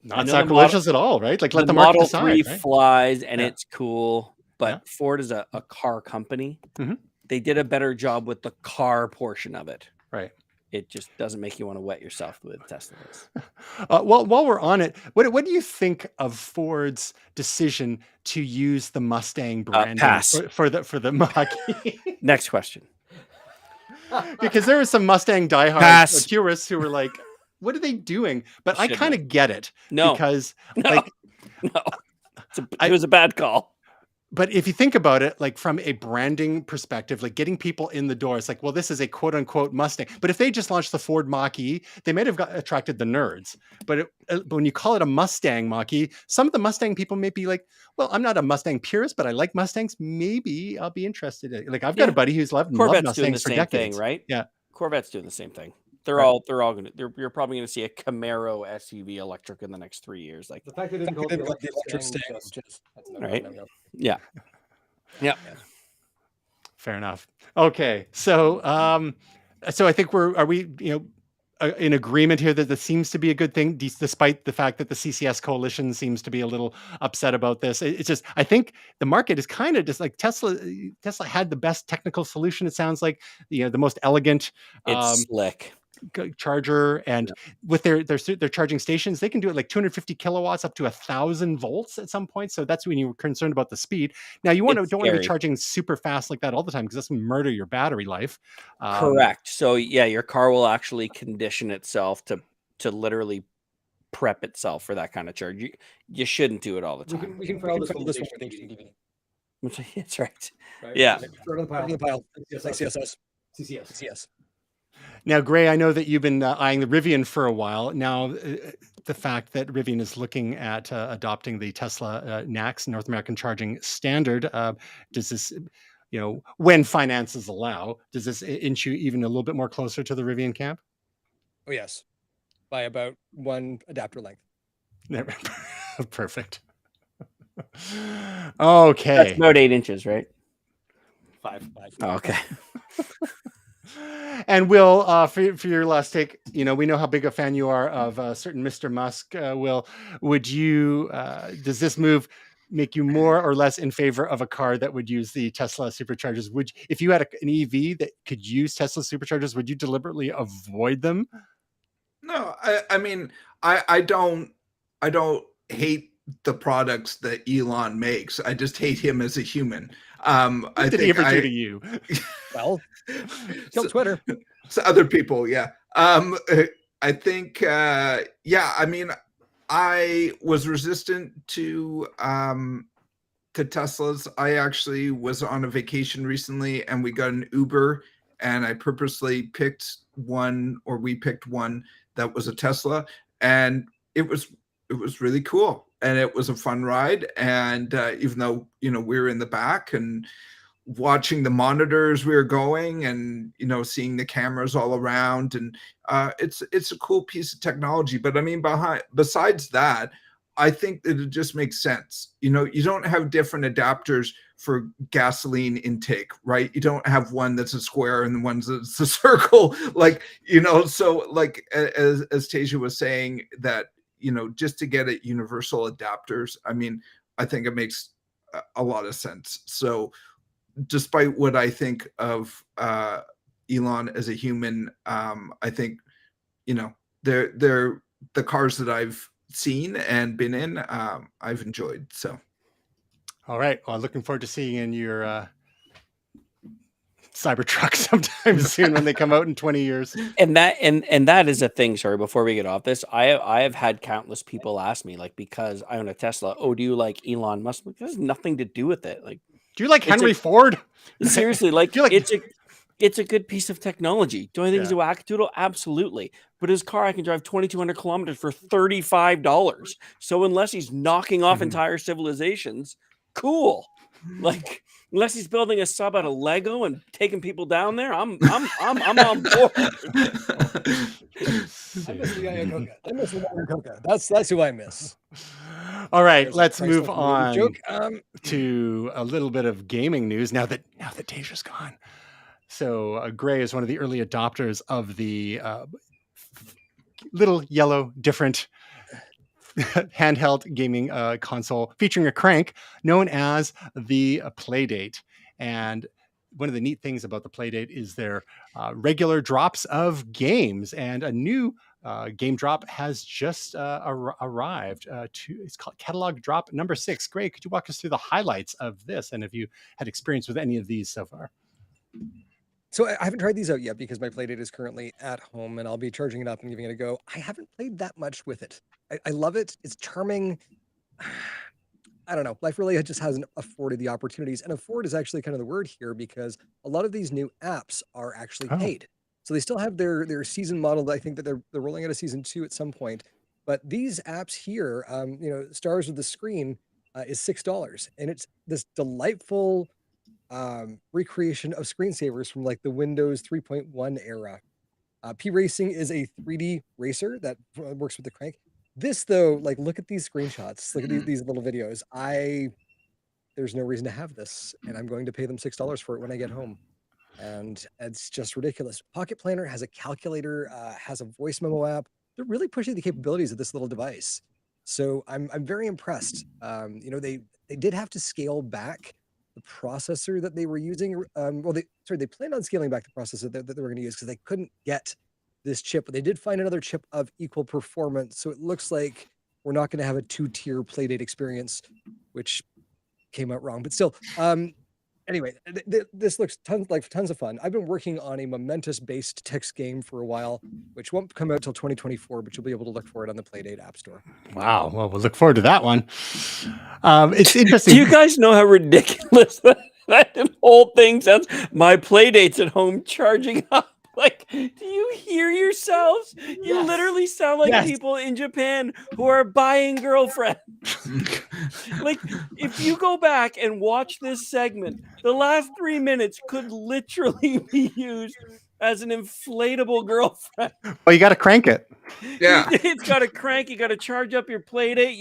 Not sacrilegious at all, right? Like let the market Model decide, 3 right? flies and it's cool, but Ford is a car company. Mm-hmm. They did a better job with the car portion of it. Right. It just doesn't make you want to wet yourself with Teslas. Well, while we're on it, what do you think of Ford's decision to use the Mustang branding for the Mach-E? Next question. Because there were some Mustang diehard purists who were like, "What are they doing?" But I kind of get it. No, because no. It was a bad call. But if you think about it, like from a branding perspective, like getting people in the door, it's like, well, this is a quote unquote Mustang. But if they just launched the Ford Mach-E, they might have attracted the nerds. But when you call it a Mustang Mach-E, some of the Mustang people may be like, well, I'm not a Mustang purist, but I like Mustangs. Maybe I'll be interested in it. Like I've got a buddy who's loved Mustangs for decades. Thing, right? Yeah. Corvette's doing the same thing. They're all gonna. You're probably gonna see a Camaro SUV electric in the next 3 years. Like the fact they didn't call the electric Mustang, right? Yeah. Fair enough. Okay, so I think are we in agreement here that this seems to be a good thing, despite the fact that the CCS coalition seems to be a little upset about this. It's just, I think the market is kind of just like Tesla had the best technical solution. It sounds like the most elegant. It's slick. Charger, and with their charging stations, they can do it like 250 kilowatts up to 1,000 volts at some point. So that's when you're concerned about the speed. Now you don't want to be charging super fast like that all the time, because that's going to murder your battery life. Correct. So yeah, your car will actually condition itself to literally prep itself for that kind of charge. You shouldn't do it all the time. We can file this one with HDD. That's right. Yeah. The pile. CCS. Now, Gray, I know that you've been eyeing the Rivian for a while. Now, the fact that Rivian is looking at adopting the Tesla NACS, North American Charging Standard, does this, when finances allow, does this inch you even a little bit more closer to the Rivian camp? Oh, yes. By about one adapter length. Perfect. Okay. That's about 8 inches, right? 5. Oh, okay. And Will, for your last take, we know how big a fan you are of certain Mr. Musk. Will, does this move make you more or less in favor of a car that would use the Tesla superchargers? If you had an EV that could use Tesla superchargers, would you deliberately avoid them? No, I mean, I don't hate the products that Elon makes. I just hate him as a human. What did he ever do to you? Well, kill Twitter. So other people, yeah. I think, I mean, I was resistant to Teslas. I actually was on a vacation recently, and we got an Uber, and I purposely picked one, or we picked one that was a Tesla, and it was really cool, and it was a fun ride. And even though we were in the back and watching the monitors we were going, and seeing the cameras all around, and it's a cool piece of technology. But I mean, besides that, I think that it just makes sense. You don't have different adapters for gasoline intake, right? You don't have one that's a square and one that's a circle, so like as Tasia was saying, that just to get it universal adapters, I mean, I think it makes a lot of sense. So despite what I think of Elon as a human, I think they're the cars that I've seen and been in, I've enjoyed. So all right, well, looking forward to seeing in your Cybertruck sometime soon when they come out in 20 years. And that is a thing. Sorry, before we get off this, I have had countless people ask me, like, because I own a Tesla, oh, do you like Elon Musk? It has nothing to do with it. Like, do you like Henry Ford? Seriously, like, It's a good piece of technology. Do I think he's a Yeah. wackadoodle? Absolutely. But his car, I can drive 2,200 kilometers for $35. So unless he's knocking off Mhm. entire civilizations, cool. Like unless he's building a sub out of Lego and taking people down there, I'm on board. I miss the Iacocca. I miss the Iacocca. That's who I miss. All right, There's a let's Christ move like movie on joke. to a little bit of gaming news now that Deja's gone. So Gray is one of the early adopters of the little yellow different handheld gaming console featuring a crank known as the Playdate. And one of the neat things about the Playdate is their regular drops of games, and a new game drop has just arrived. It's called Catalog Drop number 6. Gray, could you walk us through the highlights of this, and if you had experience with any of these so far? So I haven't tried these out yet because my Playdate is currently at home, and I'll be charging it up and giving it a go. I haven't played that much with it. I love it. It's charming. I don't know. Life really just hasn't afforded the opportunities, and afford is actually kind of the word here because a lot of these new apps are actually Oh. paid. So they still have their season model. I think that they're rolling out a season 2 at some point. But these apps here, Stars with the Screen is $6, and it's this delightful recreation of screensavers from like the Windows 3.1 era. P Racing is a 3D racer that works with the crank. This though, like, look at these screenshots. Look at these little videos. There's no reason to have this, and I'm going to pay them $6 for it when I get home. And it's just ridiculous. Pocket Planner has a calculator, has a voice memo app. They're really pushing the capabilities of this little device. So I'm very impressed. They did have to scale back the processor that they were using. They planned on scaling back the processor that they were going to use because they couldn't get this chip, but they did find another chip of equal performance. So it looks like we're not going to have a 2-tier Playdate experience, which came out wrong. But still, anyway, this looks tons of fun. I've been working on a Momentous-based text game for a while, which won't come out till 2024, but you'll be able to look for it on the Playdate App Store. Wow. Well, we'll look forward to that one. It's interesting. Do you guys know how ridiculous that whole thing sounds? My Playdate's at home charging up. Like, do you hear yourselves? You Yes. literally sound like Yes. people in Japan who are buying girlfriends. Like, if you go back and watch this segment, the last 3 minutes could literally be used as an inflatable girlfriend. Well, you got to crank it. Yeah. It's got a crank. You got to charge up your Playdate.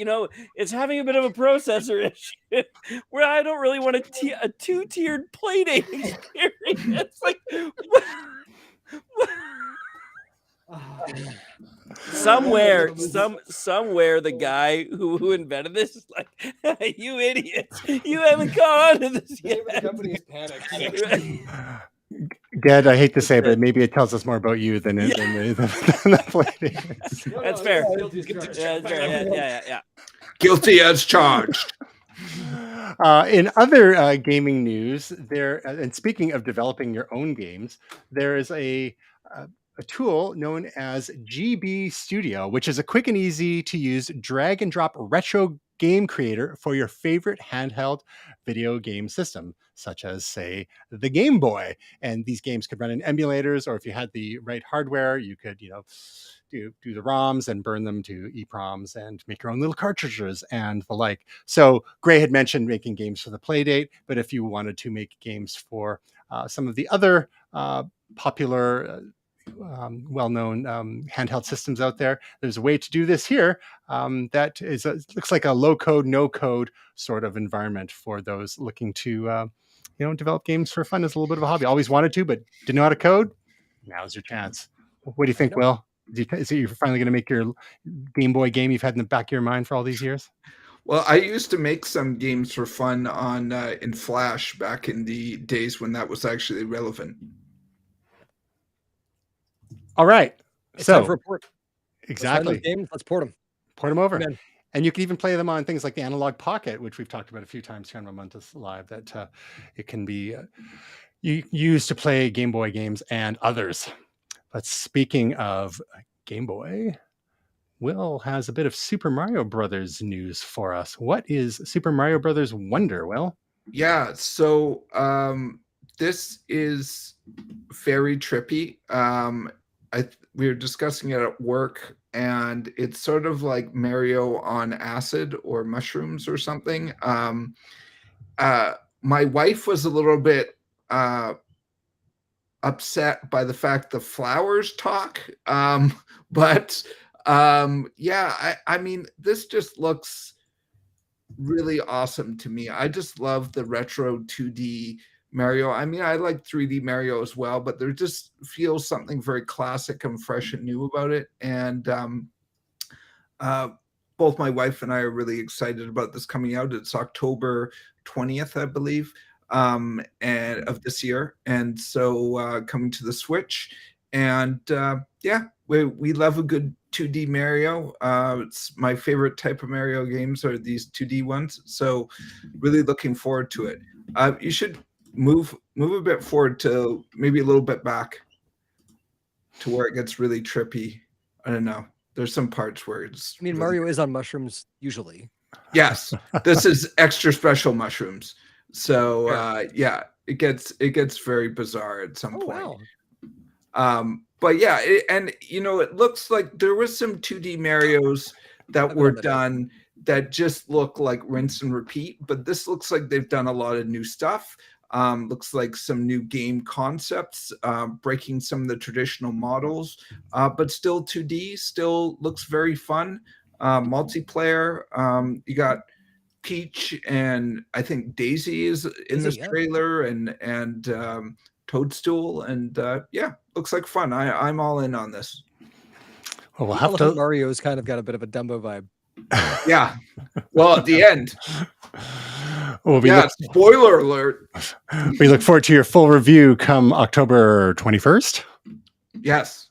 It's having a bit of a processor issue where I don't really want a 2-tiered Playdate experience. Like, somewhere the guy who invented this is like, you idiots, you haven't caught on to this yet. The company is panicked. Ged, I hate to say it, but maybe it tells us more about you than the Playdate. That's fair. Yeah. Guilty as charged. In other gaming news, and speaking of developing your own games, there is a tool known as GB Studio, which is a quick and easy to use drag and drop retro game creator for your favorite handheld video game system, such as, say, the Game Boy. And these games could run in emulators, or if you had the right hardware, you could, do the ROMs and burn them to EPROMs and make your own little cartridges and the like. So Gray had mentioned making games for the Playdate, but if you wanted to make games for some of the other popular well-known handheld systems out there, there's a way to do this here that is looks like a low-code, no-code sort of environment for those looking to develop games for fun as a little bit of a hobby. Always wanted to, but didn't know how to code. Now's your chance. What do you think, Will? Is it you're finally going to make your Game Boy game you've had in the back of your mind for all these years? Well, I used to make some games for fun on in Flash back in the days when that was actually relevant. All right. It's time for So a port. exactly. Let's port them. Port them over. Amen. And you can even play them on things like the Analog Pocket, which we've talked about a few times here on Momentous Live, that it can be used to play Game Boy games and others. But speaking of Game Boy, Will has a bit of Super Mario Brothers news for us. What is Super Mario Brothers Wonder, Will? Yeah, so this is very trippy. We were discussing it at work, and it's sort of like Mario on acid or mushrooms or something. My wife was a little bit upset by the fact the flowers talk. But yeah, I mean, this just looks really awesome to me. I just love the retro 2D Mario. I mean, I like 3D Mario as well, but there just feels something very classic and fresh and new about it. And both my wife and I are really excited about this coming out. It's October 20th, I believe, and of this year. And so coming to the Switch. And yeah, we love a good 2D Mario. It's my favorite type of Mario games are these 2D ones. So really looking forward to it. You should move a bit forward to maybe a little bit back to where it gets really trippy. I don't know. There's some parts where it's. I mean, really Mario is on mushrooms usually. Yes, this is extra special mushrooms. So yeah, it gets very bizarre at some point. Wow. But yeah, and you know, it looks like there was some 2D Marios that were done that just look like rinse and repeat, but this looks like they've done a lot of new stuff. Looks like some new game concepts, breaking some of the traditional models, but still 2D, still looks very fun. Multiplayer, you got Peach and I think Daisy is in this trailer, and Toadstool, and yeah, looks like fun. I'm all in on this. Well, we'll have to. Mario's kind of got a bit of a Dumbo vibe. Yeah. Well, at the end. Well, spoiler alert. We look forward to your full review come October 21st. Yes.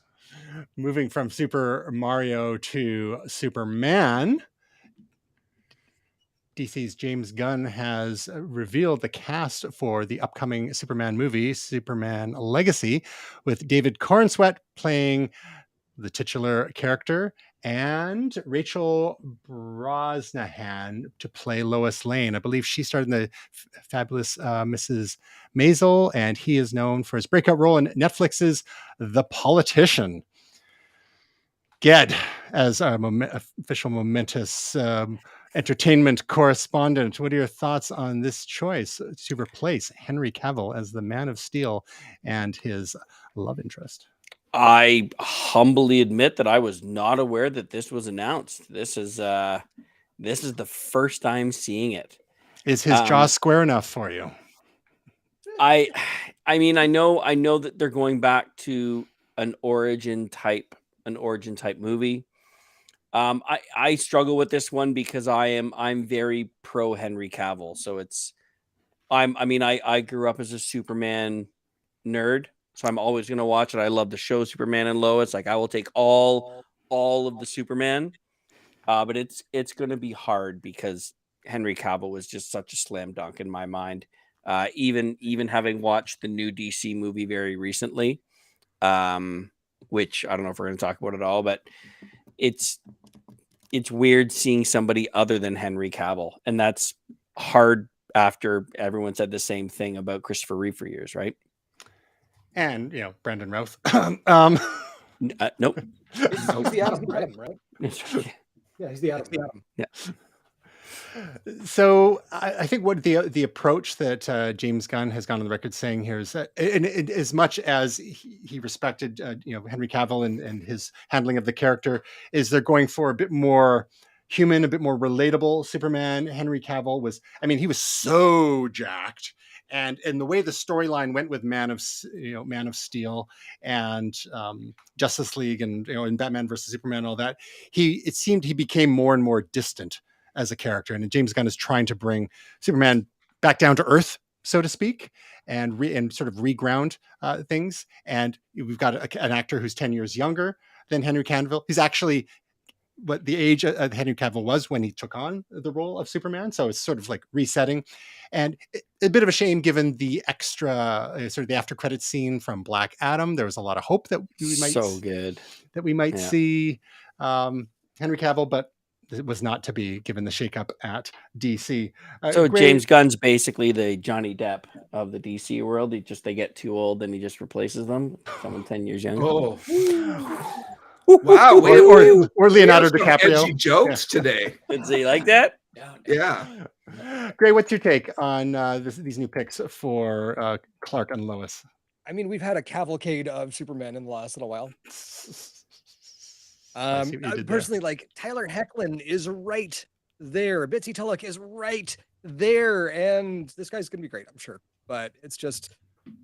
Moving from Super Mario to Superman, DC's James Gunn has revealed the cast for the upcoming Superman movie, Superman Legacy, with David Corenswet playing the titular character and Rachel Brosnahan to play Lois Lane. I believe she starred in the fabulous Mrs. Maisel, and he is known for his breakout role in Netflix's The Politician. Ged, as our official momentous entertainment correspondent, what are your thoughts on this choice to replace Henry Cavill as the Man of Steel and his love interest? I humbly admit that I was not aware that this was announced. This is the first time seeing it. Is his jaw square enough for you? I mean, I know that they're going back to an origin type movie. I struggle with this one because I'm very pro Henry Cavill. So I grew up as a Superman nerd. So I'm always going to watch it. I love the show Superman and Lois. Like I will take all of the Superman. But it's going to be hard because Henry Cavill was just such a slam dunk in my mind. Even having watched the new DC movie very recently, which I don't know if we're going to talk about it all, but it's weird seeing somebody other than Henry Cavill. And that's hard after everyone said the same thing about Christopher Reeve for years, right? And, Brandon Routh. Nope. He's the Atom, right? Yeah, he's the Atom. Yeah. So I think what the approach that James Gunn has gone on the record saying here is that, and as much as he respected Henry Cavill and his handling of the character, is they're going for a bit more human, a bit more relatable Superman. Henry Cavill he was so jacked. And the way the storyline went with Man of Steel and Justice League and Batman versus Superman and all that, it seemed he became more and more distant as a character. And James Gunn is trying to bring Superman back down to earth, so to speak, and sort of reground things. And we've got an actor who's 10 years younger than Henry Cavill. He's actually what the age of Henry Cavill was when he took on the role of Superman. So it's sort of like resetting, and a bit of a shame given the extra sort of the after credits scene from Black Adam. There was a lot of hope that we might see Henry Cavill, but it was not to be given the shakeup at DC. So James Gunn's basically the Johnny Depp of the DC world. They get too old, and he just replaces them. Someone 10 years younger. Oh, Woo, wow! woo, We, or, we, or, or we have Leonardo some DiCaprio. edgy jokes today. Did you like that? Yeah. Gray, what's your take on these new picks for Clark and Lois? I mean, we've had a cavalcade of Superman in the last little while. I see what you did there. Personally, like Tyler Hoechlin is right there. Bitsy Tulloch is right there, and this guy's gonna be great, I'm sure. But it's just,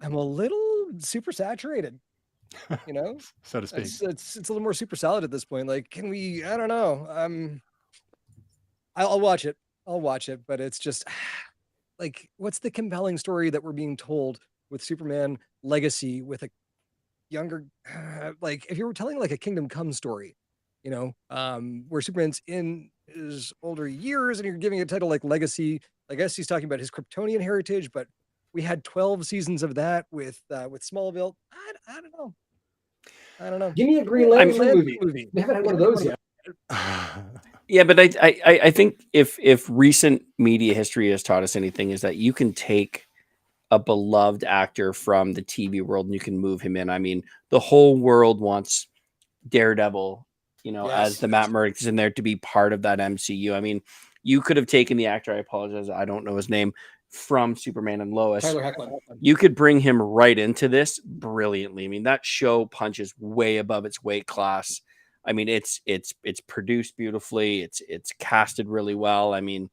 I'm a little super saturated, you know, so to speak. It's a little more super salad at this point. Like, can we? I don't know. I'll watch it. I'll watch it, but it's just like, what's the compelling story that we're being told with Superman Legacy with a younger, like if you were telling like a Kingdom Come story, you know, where Superman's in his older years and you're giving a title like Legacy, I guess he's talking about his Kryptonian heritage, but we had 12 seasons of that with Smallville. I don't know. I don't know. Give me a Green Lantern movie. We haven't had one of those yet. Yeah, but I think if recent media history has taught us anything, is that you can take a beloved actor from the TV world and you can move him in. I mean, the whole world wants Daredevil, you know, as the Matt Murdock's in there to be part of that MCU. I mean, you could have taken the actor, I apologize, I don't know his name, from Superman and Lois. Tyler Hoechlin. You could bring him right into this brilliantly. I mean, that show punches way above its weight class. I mean, it's produced beautifully. It's casted really well. I mean,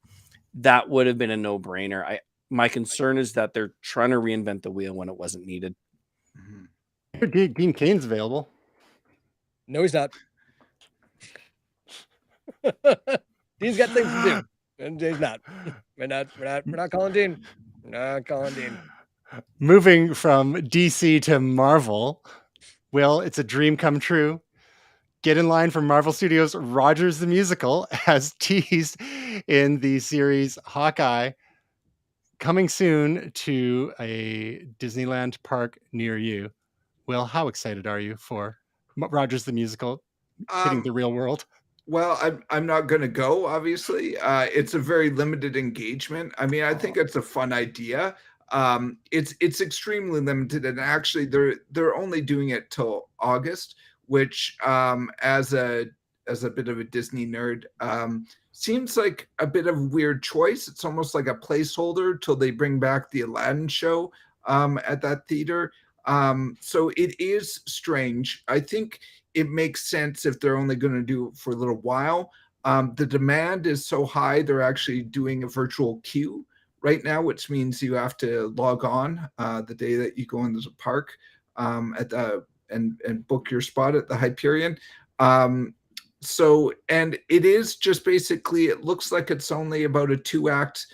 that would have been a no-brainer. My concern is that they're trying to reinvent the wheel when it wasn't needed. Dean Cain's available. No, he's not. Dean's got things to do. And he's not. We're not calling Dean. We're not calling Dean. Moving from DC to Marvel. Will, it's a dream come true. Get in line for Marvel Studios' Rogers the Musical, as teased in the series Hawkeye, coming soon to a Disneyland park near you. Will, how excited are you for Rogers the Musical hitting the real world? Well, I'm not going to go, obviously. It's a very limited engagement. I mean, I think it's a fun idea. It's extremely limited, and actually they're only doing it till August, which as a bit of a Disney nerd, seems like a bit of a weird choice. It's almost like a placeholder till they bring back the Aladdin show at that theater. So it is strange. I think it makes sense if they're only going to do it for a little while. The demand is so high, they're actually doing a virtual queue right now, which means you have to log on the day that you go into the park and book your spot at the Hyperion. So, and it is just basically, it looks like it's only about a 2-act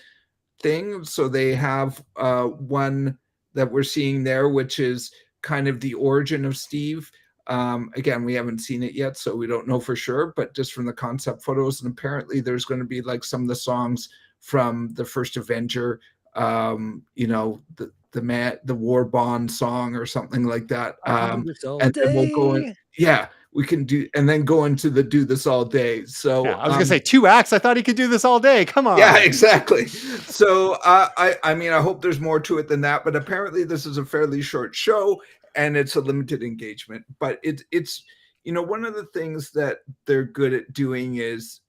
thing. So they have one that we're seeing there, which is kind of the origin of Steve. Again, we haven't seen it yet, so we don't know for sure, but just from the concept photos, and apparently there's going to be like some of the songs from the first Avenger, you know, the War Bond song or something like that. And then we'll go in, we can do, and then go into the Do This All Day. So yeah, I was gonna say 2 acts. I thought he could do this all day. Come on. Yeah, exactly. So I mean, I hope there's more to it than that, but apparently this is a fairly short show and it's a limited engagement. But it's you know, one of the things that they're good at doing is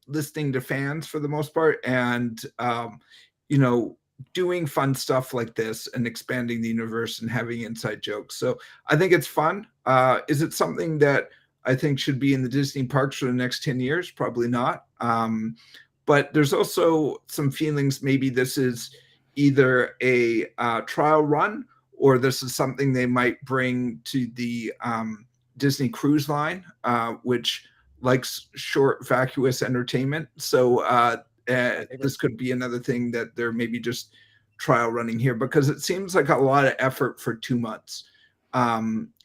listening to fans for the most part, and you know, doing fun stuff like this and expanding the universe and having inside jokes. So I think it's fun. Is it something that I think should be in the Disney parks for the next 10 years? Probably not. But there's also some feelings maybe this is either a trial run, or this is something they might bring to the Disney Cruise Line, which likes short, vacuous entertainment. So this could be another thing that they're maybe just trial running here, because it seems like a lot of effort for 2 months.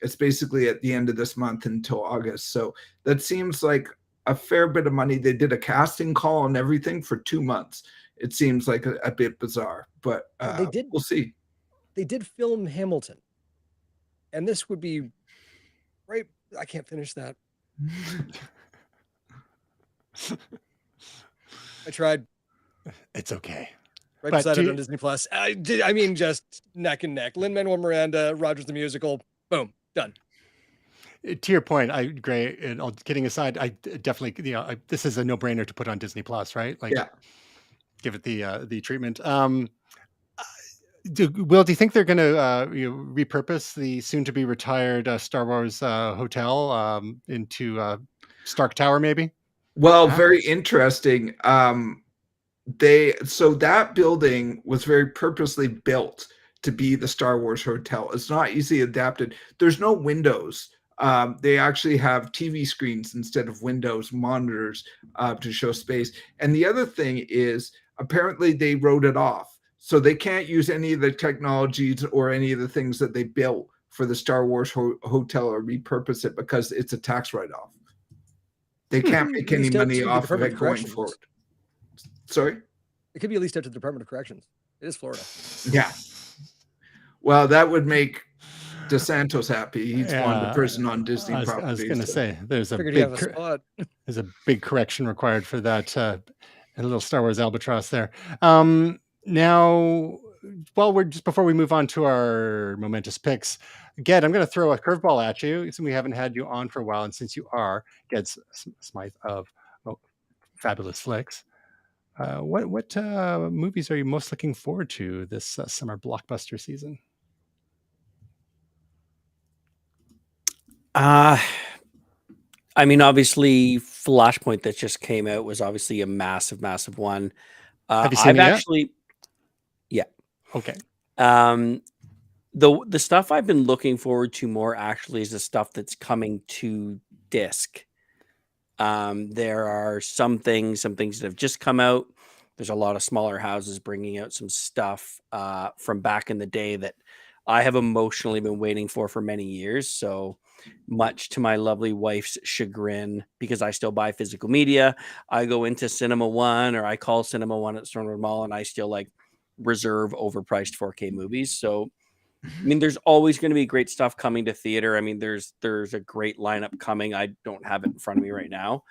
It's basically at the end of this month until August. So that seems like a fair bit of money. They did a casting call and everything for 2 months. It seems like a bit bizarre, but we'll see. They did film Hamilton, and this would be right. I can't finish that. I tried. It's okay. right But beside it on Disney Plus. I mean, just neck and neck. Lin-Manuel Miranda, Rogers the Musical, boom, done. To your point, I agree. And all kidding aside, I definitely, this is a no-brainer to put on Disney Plus, right? Like, Yeah. give it the treatment. Will, do you think they're going to repurpose the soon-to-be retired Star Wars hotel into Stark Tower, maybe? Well, very interesting. So that building was very purposely built to be the Star Wars hotel. It's not easily adapted. There's no windows. They actually have TV screens instead of windows, monitors to show space. And the other thing is, apparently they wrote it off. So they can't use any of the technologies or any of the things that they built for the Star Wars hotel or repurpose it because it's a tax write-off. They can't make any money off of it going forward. Sorry? It could be leased out to the Department of Corrections. It is Florida. Yeah. Well, that would make DeSantos happy. He's one of the person on Disney properties. I was going to say, there's a big correction required for that a little Star Wars albatross there. Now, before we move on to our momentous picks, Ged, I'm going to throw a curveball at you. Since we haven't had you on for a while, and since you are Ged Smythe of Fabulous Flicks, what movies are you most looking forward to this summer blockbuster season? I mean, obviously, Flashpoint that just came out was obviously a massive, massive one. Have you seen it yet? Yeah. Okay. The stuff I've been looking forward to more actually is the stuff that's coming to disc. There are some things that have just come out. There's a lot of smaller houses bringing out some stuff from back in the day that I have emotionally been waiting for many years. So much to my lovely wife's chagrin, because I still buy physical media, I go into Cinema One or I call Cinema One at Stone Road Mall and I still reserve overpriced 4K movies. So, I mean, there's always going to be great stuff coming to theater. I mean, there's a great lineup coming. I don't have it in front of me right now.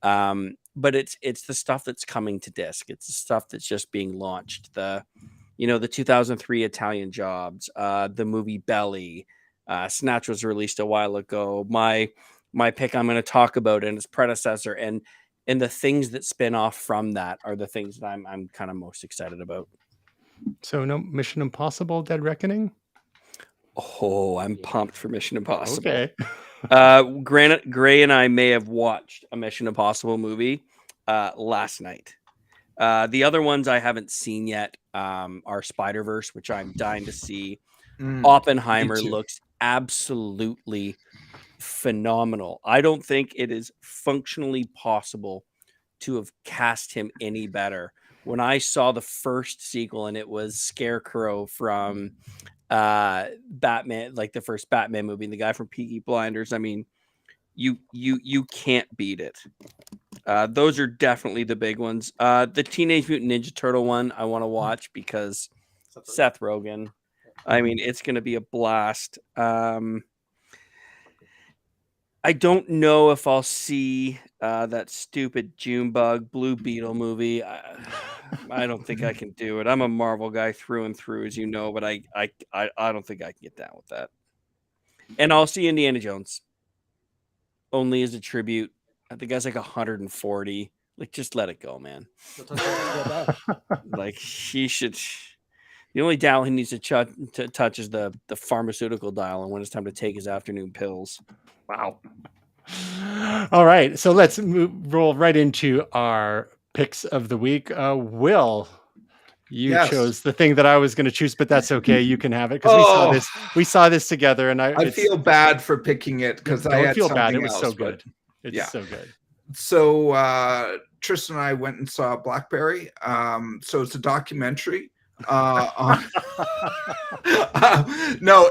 But it's the stuff that's coming to disc. It's the stuff that's just being launched. The 2003 Italian Jobs, the movie Belly, Snatch was released a while ago. My pick I'm going to talk about and its predecessor, and the things that spin off from that are the things that I'm kind of most excited about. So no Mission Impossible: Dead Reckoning? Oh, I'm pumped for Mission Impossible. Okay. Gray and I may have watched a Mission Impossible movie last night. The other ones I haven't seen yet are Spider-Verse, which I'm dying to see. Oppenheimer looks absolutely phenomenal. I don't think it is functionally possible to have cast him any better. When I saw the first sequel and it was Scarecrow from Batman, like the first Batman movie, and the guy from Peaky Blinders, I mean, you can't beat it. Those are definitely the big ones. The Teenage Mutant Ninja Turtle one I want to watch because Seth Rogen. I mean, it's going to be a blast. I don't know if I'll see that stupid Junebug Blue Beetle movie. I don't think I can do it. I'm a Marvel guy through and through, as you know, but I don't think I can get down with that. And I'll see Indiana Jones. Only as a tribute. I think that's like 140. Like, just let it go, man. Like, he should. The only dial he needs to touch is the pharmaceutical dial, and when it's time to take his afternoon pills. Wow. All right, so let's roll right into our picks of the week. Will, you chose the thing that I was going to choose, but that's okay. You can have it because we saw this together, and I feel bad for picking it because I had feel something bad. It was else, so good. It's so good. So Tristan and I went and saw Blackberry. So it's a documentary. No,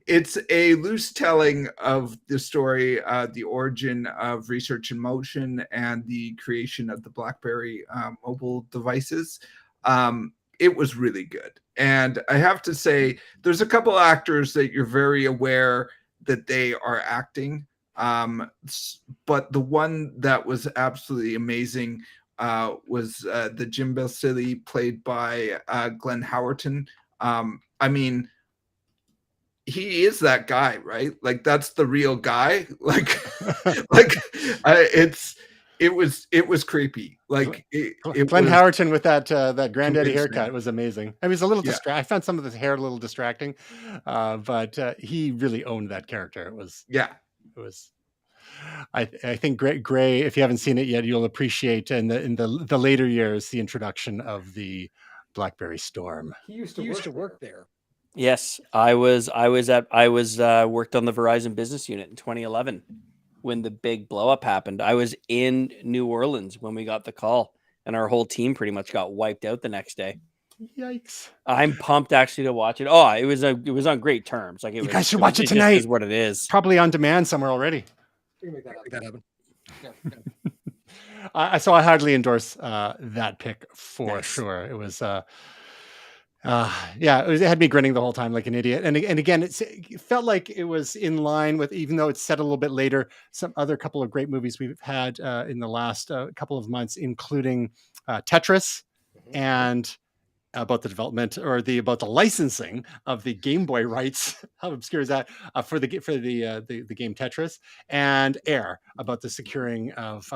it's a loose telling of the story, the origin of Research in Motion and the creation of the BlackBerry mobile devices. It was really good. And I have to say, there's a couple actors that you're very aware that they are acting. But the one that was absolutely amazing was the Jim Balsillie, played by Glenn Howerton. I mean, he is that guy, right? Like, that's the real guy. Like, it was creepy. Like, Glenn was Howerton with that granddaddy convincing. haircut was amazing. I mean, it's a little Yeah. I found some of his hair a little distracting, but he really owned that character. It was. I think Gray, if you haven't seen it yet, you'll appreciate in the later years the introduction of the BlackBerry Storm. He used to work there. Yes, I was worked on the Verizon business unit in 2011 when the big blow up happened. I was in New Orleans when we got the call, and our whole team pretty much got wiped out the next day. Yikes! I'm pumped actually to watch it. Oh, it was on great terms. Like, you guys should watch it tonight. Is what it is. Probably on demand somewhere already. We can make that happen. So I hardly endorse that pick for sure. It was. It had me grinning the whole time like an idiot. And again, it felt like it was in line with, even though it's set a little bit later, some other couple of great movies we've had in the last couple of months, including Tetris and about the development or about the licensing of the Game Boy rights. How obscure is that for the game Tetris, and Air, about the securing of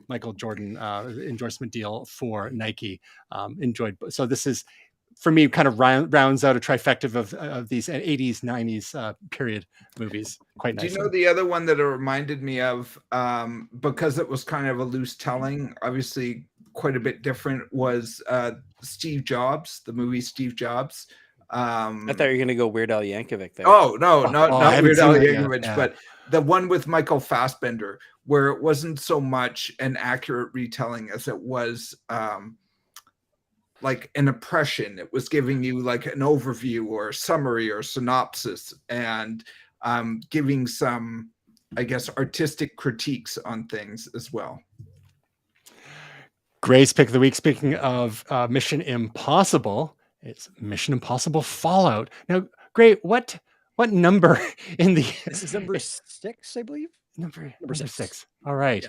Michael Jordan endorsement deal for Nike. Enjoyed. So this is, for me, kind of rounds out a trifecta of these 80s, 90s period movies quite nicely. Do you know the other one that it reminded me of, because it was kind of a loose telling, obviously quite a bit different, was Steve Jobs, the movie Steve Jobs. I thought you were going to go Weird Al Yankovic there. Oh, no, not Weird Al Yankovic, yeah. But the one with Michael Fassbender, where it wasn't so much an accurate retelling as it was like an impression. It was giving you like an overview or a summary or synopsis, and giving some, I guess, artistic critiques on things as well. Gray's pick of the week, speaking of Mission Impossible, it's Mission Impossible Fallout. Now, Gray, what number in the... This is number 6, I believe. Number 6. All right.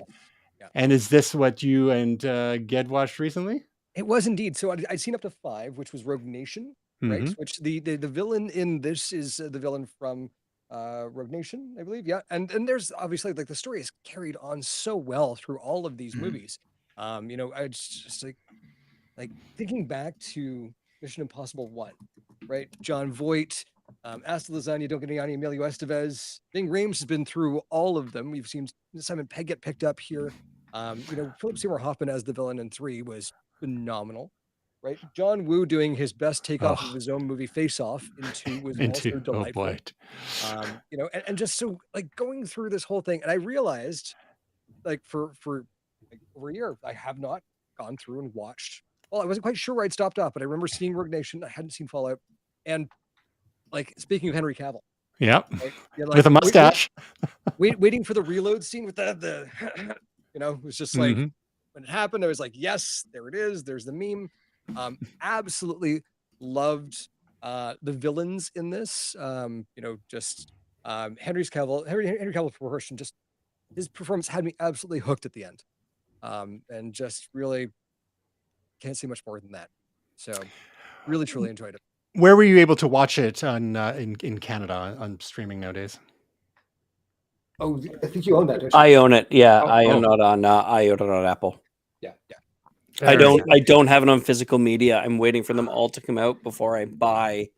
Yeah. And is this what you and Ged watched recently? It was indeed. So I'd seen up to 5, which was Rogue Nation, right? Mm-hmm. Which the villain in this is the villain from Rogue Nation, I believe. Yeah, and there's obviously, like, the story is carried on so well through all of these movies. I just like thinking back to Mission Impossible 1, right? John Voight, Asta Lasagna, Don't Get Any Emilio Estevez. Ving Rhames has been through all of them. We've seen Simon Pegg get picked up here. Philip Seymour Hoffman as the villain in 3 was phenomenal, right? John Woo doing his best takeoff of his own movie Face Off in 2 was also delightful. Oh boy. And just so, like, going through this whole thing, and I realized, like, for like over a year, I have not gone through and watched. Well, I wasn't quite sure where I'd stopped off, but I remember seeing Rogue Nation. I hadn't seen Fallout. And, like, speaking of Henry Cavill. Yep. Right? Like, with a mustache. Waiting for the reload scene with the it was just like, when it happened, I was like, yes, there it is. There's the meme. Absolutely loved the villains in this. Henry Cavill proportion, just his performance had me absolutely hooked at the end. And just really can't say much more than that. So really, truly enjoyed it. Where were you able to watch it on in Canada on streaming nowadays? Oh, I think you own that, don't you? I own it. Yeah, I own it on Apple. Yeah. I don't have it on physical media. I'm waiting for them all to come out before I buy.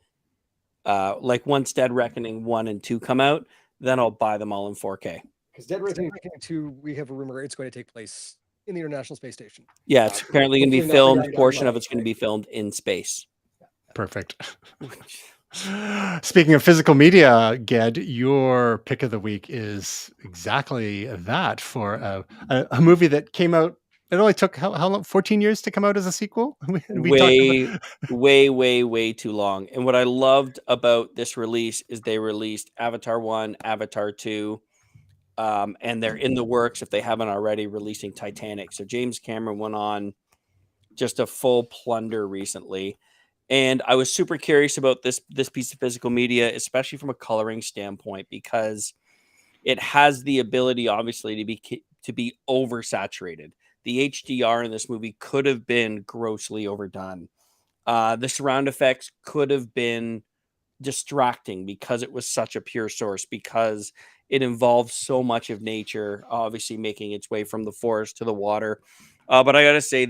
Like, once Dead Reckoning 1 and 2 come out, then I'll buy them all in 4K. Because Dead Reckoning 2, we have a rumor it's going to take place in the International Space Station. Yeah, it's apparently going to be filmed. A portion of it's going to be filmed in space. Perfect. Speaking of physical media, Ged, your pick of the week is exactly that, for a movie that came out. It only took how long? 14 years to come out as a sequel? Way too long. And what I loved about this release is they released Avatar 1, Avatar 2, and they're in the works, if they haven't already, releasing Titanic. So James Cameron went on just a full plunder recently. And I was super curious about this piece of physical media, especially from a coloring standpoint, because it has the ability, obviously, to be oversaturated. the HDR in this movie could have been grossly overdone. The surround effects could have been distracting because it was such a pure source, because it involved so much of nature, obviously making its way from the forest to the water. But I gotta say,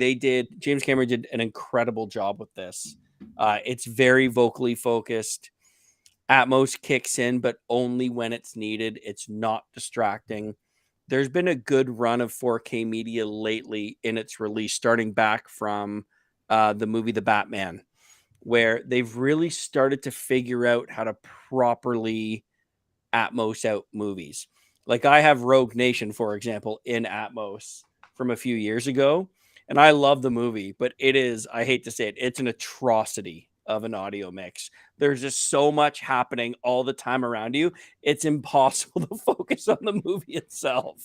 James Cameron did an incredible job with this. It's very vocally focused. Atmos kicks in, but only when it's needed. It's not distracting. There's been a good run of 4K media lately in its release, starting back from the movie The Batman, where they've really started to figure out how to properly Atmos out movies. Like I have Rogue Nation, for example, in Atmos from a few years ago, and I love the movie, but it is, I hate to say it, it's an atrocity of an audio mix. There's just so much happening all the time around you. It's impossible to focus on the movie itself.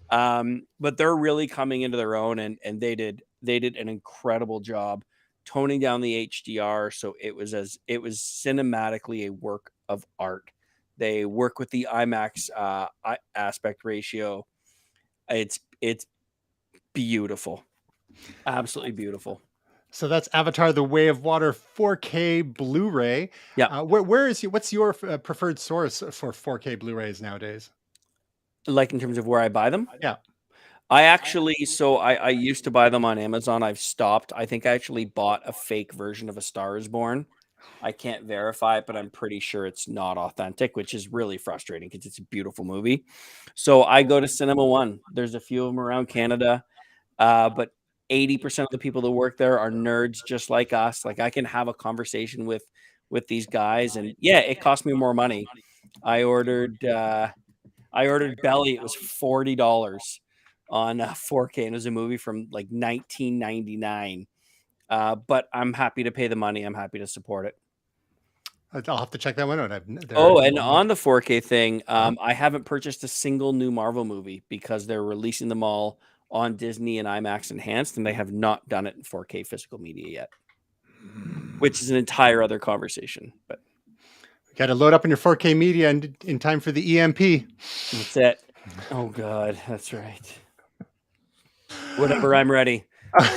But they're really coming into their own, and they did an incredible job toning down the HDR, so it was cinematically a work of art. They work with the IMAX aspect ratio. It's beautiful, absolutely beautiful. So that's Avatar: The Way of Water 4K Blu-ray. Yeah. What's your preferred source for 4K Blu-rays nowadays? Like in terms of where I buy them? Yeah. I used to buy them on Amazon. I've stopped. I think I actually bought a fake version of A Star Is Born. I can't verify it, but I'm pretty sure it's not authentic, which is really frustrating because it's a beautiful movie. So I go to Cinema One. There's a few of them around Canada, but 80% of the people that work there are nerds just like us. Like I can have a conversation with these guys, and yeah, it cost me more money. I ordered Belly. It was $40 on 4K, and it was a movie from like 1999. But I'm happy to pay the money. I'm happy to support it. I'll have to check that one out. And on the 4K thing, I haven't purchased a single new Marvel movie because they're releasing them all on Disney and IMAX Enhanced, and they have not done it in 4K physical media yet, which is an entire other conversation. But got to load up on your 4K media in time for the EMP. That's it. Oh God, that's right. Whatever, I'm ready.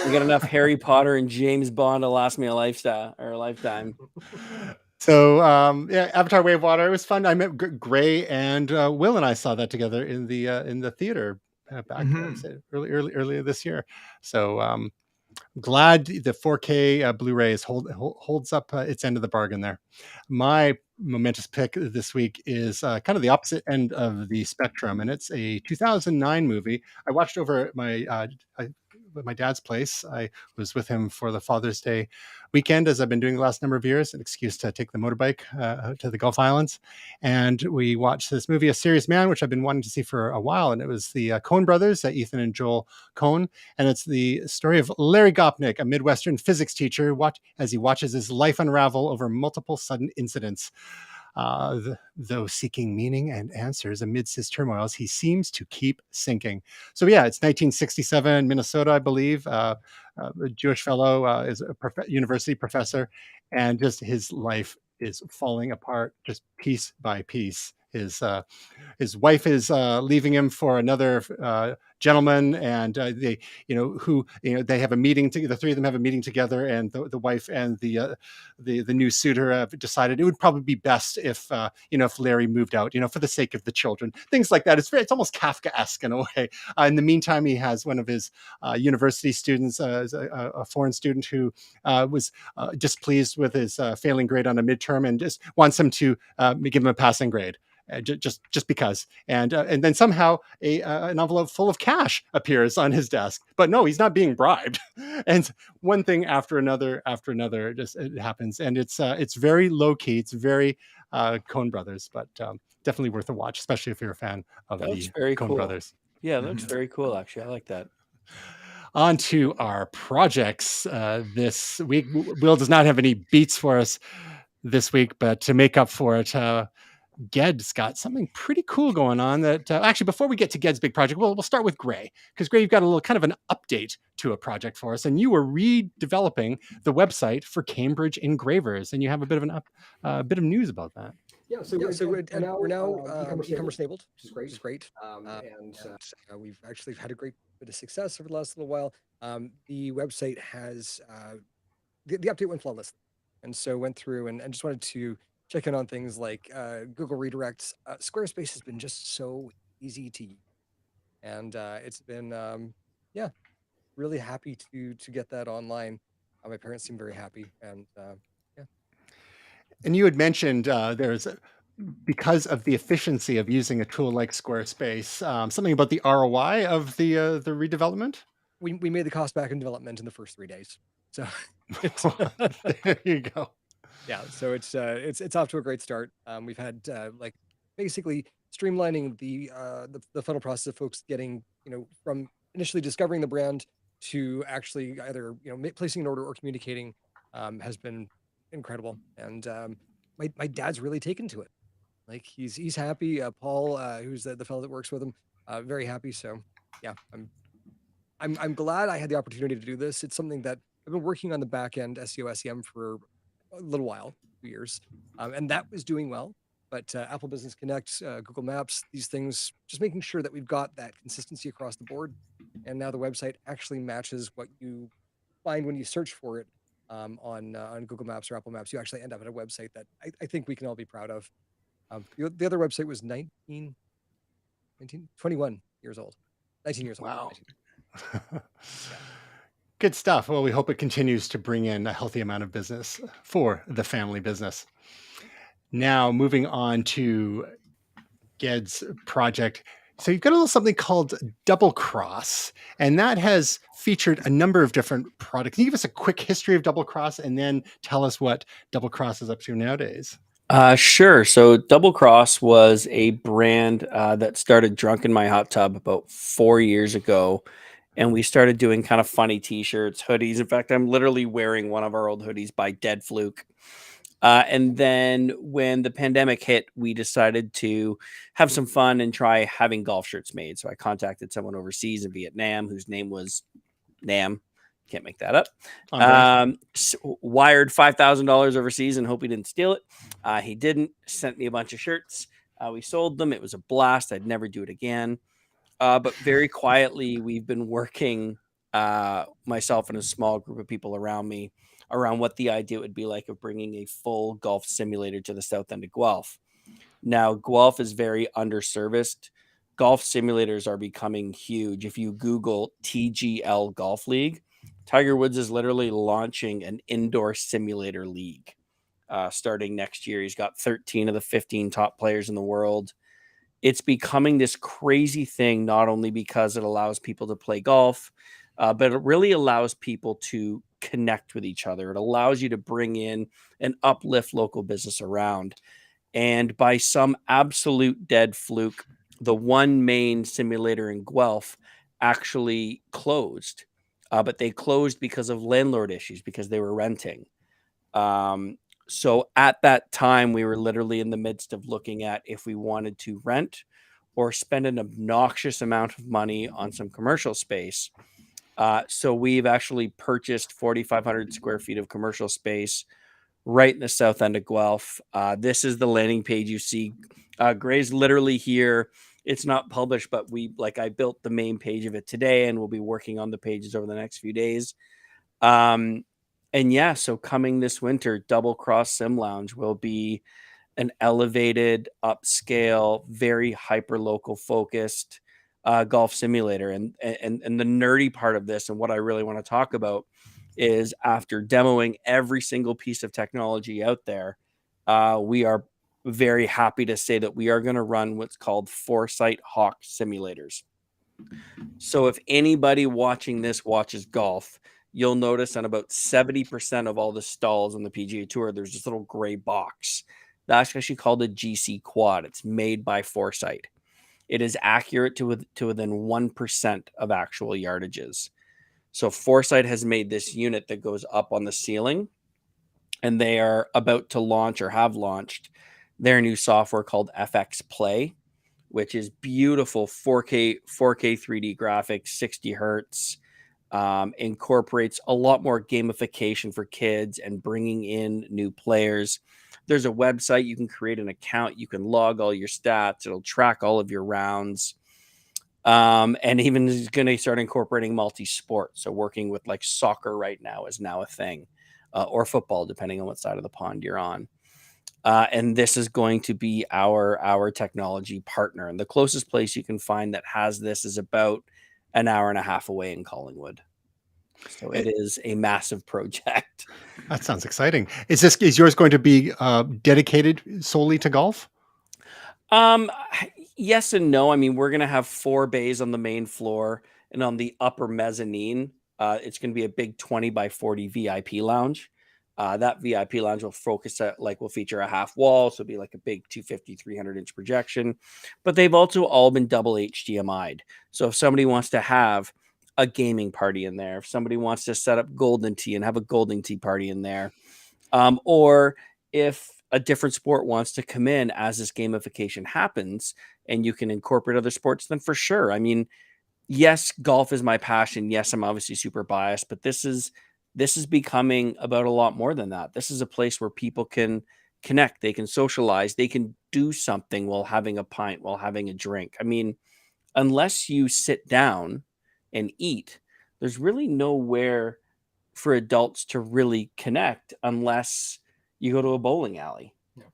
We got enough Harry Potter and James Bond to last me a lifetime. So yeah, Avatar: Way of Water. It was fun. I met Gray, and Will and I saw that together in the theater back earlier this year. So glad the 4K Blu-ray holds up its end of the bargain there. My momentous pick this week is kind of the opposite end of the spectrum, and it's a 2009 movie I watched over at my dad's place. I was with him for the Father's Day weekend, as I've been doing the last number of years, an excuse to take the motorbike to the Gulf Islands. And we watched this movie, A Serious Man, which I've been wanting to see for a while. And it was the Coen brothers, Ethan and Joel Coen. And it's the story of Larry Gopnik, a Midwestern physics teacher, as he watches his life unravel over multiple sudden incidents. Though seeking meaning and answers amidst his turmoils, he seems to keep sinking. So yeah, it's 1967, Minnesota, I believe. A Jewish fellow is a university professor, and just his life is falling apart just piece by piece. His wife is leaving him for another gentleman, and they have a meeting. The three of them have a meeting together, and the wife and the new suitor have decided it would probably be best if Larry moved out, for the sake of the children. Things like that. It's almost Kafkaesque in a way. In the meantime, he has one of his university students, a foreign student, who was displeased with his failing grade on a midterm and just wants him to give him a passing grade. Just because, and then somehow an envelope full of cash appears on his desk, but no, he's not being bribed. And one thing after another just it happens, and it's very low key. It's very Coen Brothers, but definitely worth a watch, especially if you're a fan of the Coen Brothers. Yeah, that looks very cool. Actually, I like that. On to our projects this week. Will does not have any beats for us this week, but to make up for it, Ged's got something pretty cool going on. That actually, before we get to Ged's big project, we'll start with Gray, because Gray, you've got a little kind of an update to a project for us, and you were redeveloping the website for Cambridge Engravers, and you have a bit of news about that. Yeah, so we're now e-commerce enabled, which is great. And we've actually had a great bit of success over the last little while. The website has the update went flawless, and so went through and just wanted to check in on things like Google redirects. Squarespace has been just so easy to use, and it's been yeah, really happy to get that online. My parents seem very happy, and yeah. And you had mentioned because of the efficiency of using a tool like Squarespace, something about the ROI of the redevelopment. We made the cost back in development in the first 3 days, so it's, There you go. yeah, so it's off to a great start. We've had like basically streamlining the funnel process of folks getting, from initially discovering the brand to actually either placing an order or communicating, has been incredible. And my dad's really taken to it. Like he's happy. Paul, who's the fellow that works with him, very happy. So yeah, I'm glad I had the opportunity to do this. It's something that I've been working on the back end SEO SEM for a little while, 2 years, and that was doing well. But Apple Business Connect, Google Maps, these things, just making sure that we've got that consistency across the board. And now the website actually matches what you find when you search for it on Google Maps or Apple Maps. You actually end up at a website that I think we can all be proud of. The other website was 21 years old. 19 years old. Wow. 19. Good stuff. Well, we hope it continues to bring in a healthy amount of business for the family business. Now, moving on to Ged's project. So you've got a little something called Double Cross, and that has featured a number of different products. Can you give us a quick history of Double Cross and then tell us what Double Cross is up to nowadays? Sure. So Double Cross was a brand that started drunk in my hot tub about 4 years ago. And we started doing kind of funny t-shirts, hoodies. In fact, I'm literally wearing one of our old hoodies by Dead Fluke. And then when the pandemic hit, we decided to have some fun and try having golf shirts made. So I contacted someone overseas in Vietnam whose name was Nam. Can't make that up. Wired $5,000 overseas and hope he didn't steal it. He didn't. Sent me a bunch of shirts. We sold them. It was a blast. I'd never do it again. But very quietly, we've been working, myself and a small group of people around me, around what the idea would be like of bringing a full golf simulator to the south end of Guelph. Now, Guelph is very underserviced. Golf simulators are becoming huge. If you Google TGL Golf League, Tiger Woods is literally launching an indoor simulator league starting next year. He's got 13 of the 15 top players in the world. It's becoming this crazy thing, not only because it allows people to play golf, but it really allows people to connect with each other. It allows you to bring in and uplift local business around. And by some absolute dead fluke, the one main simulator in Guelph actually closed. But they closed because of landlord issues, because they were renting. So at that time, we were literally in the midst of looking at if we wanted to rent or spend an obnoxious amount of money on some commercial space. So we've actually purchased 4,500 square feet of commercial space right in the south end of Guelph. This is the landing page you see. Gray's literally here. It's not published, but I built the main page of it today, and we'll be working on the pages over the next few days. And yeah, so coming this winter, Double Cross Sim Lounge will be an elevated, upscale, very hyper local focused golf simulator. And the nerdy part of this, and what I really want to talk about, is after demoing every single piece of technology out there, we are very happy to say that we are going to run what's called Foresight Hawk simulators. So if anybody watching this watches golf, you'll notice on about 70% of all the stalls on the PGA Tour, there's this little gray box. That's actually called a GC Quad. It's made by Foresight. It is accurate to within 1% of actual yardages. So Foresight has made this unit that goes up on the ceiling, and they are about to launch or have launched their new software called FX Play, which is beautiful 4K 3D graphics, 60 hertz. incorporates a lot more gamification for kids and bringing in new players. There's a website, you can create an account, you can log all your stats, it'll track all of your rounds. And even is going to start incorporating multi-sport. So working with like soccer right now is now a thing, or football, depending on what side of the pond you're on. And this is going to be our technology partner. And the closest place you can find that has this is about an hour and a half away in Collingwood. So it is a massive project. That sounds exciting. Is yours going to be dedicated solely to golf? Yes and no. I mean, we're going to have 4 bays on the main floor, and on the upper mezzanine, it's going to be a big 20 by 40 VIP lounge. That VIP lounge will will feature a half wall. So it'll be like a big 250, 300 inch projection, but they've also all been double HDMI'd. So if somebody wants to have a gaming party in there, if somebody wants to set up Golden Tee and have a Golden Tee party in there, or if a different sport wants to come in as this gamification happens and you can incorporate other sports, then for sure. I mean, yes, golf is my passion. Yes, I'm obviously super biased, but this is becoming about a lot more than that. This is a place where people can connect, they can socialize, they can do something while having a pint, while having a drink. I mean, unless you sit down and eat, there's really nowhere for adults to really connect unless you go to a bowling alley. Yeah.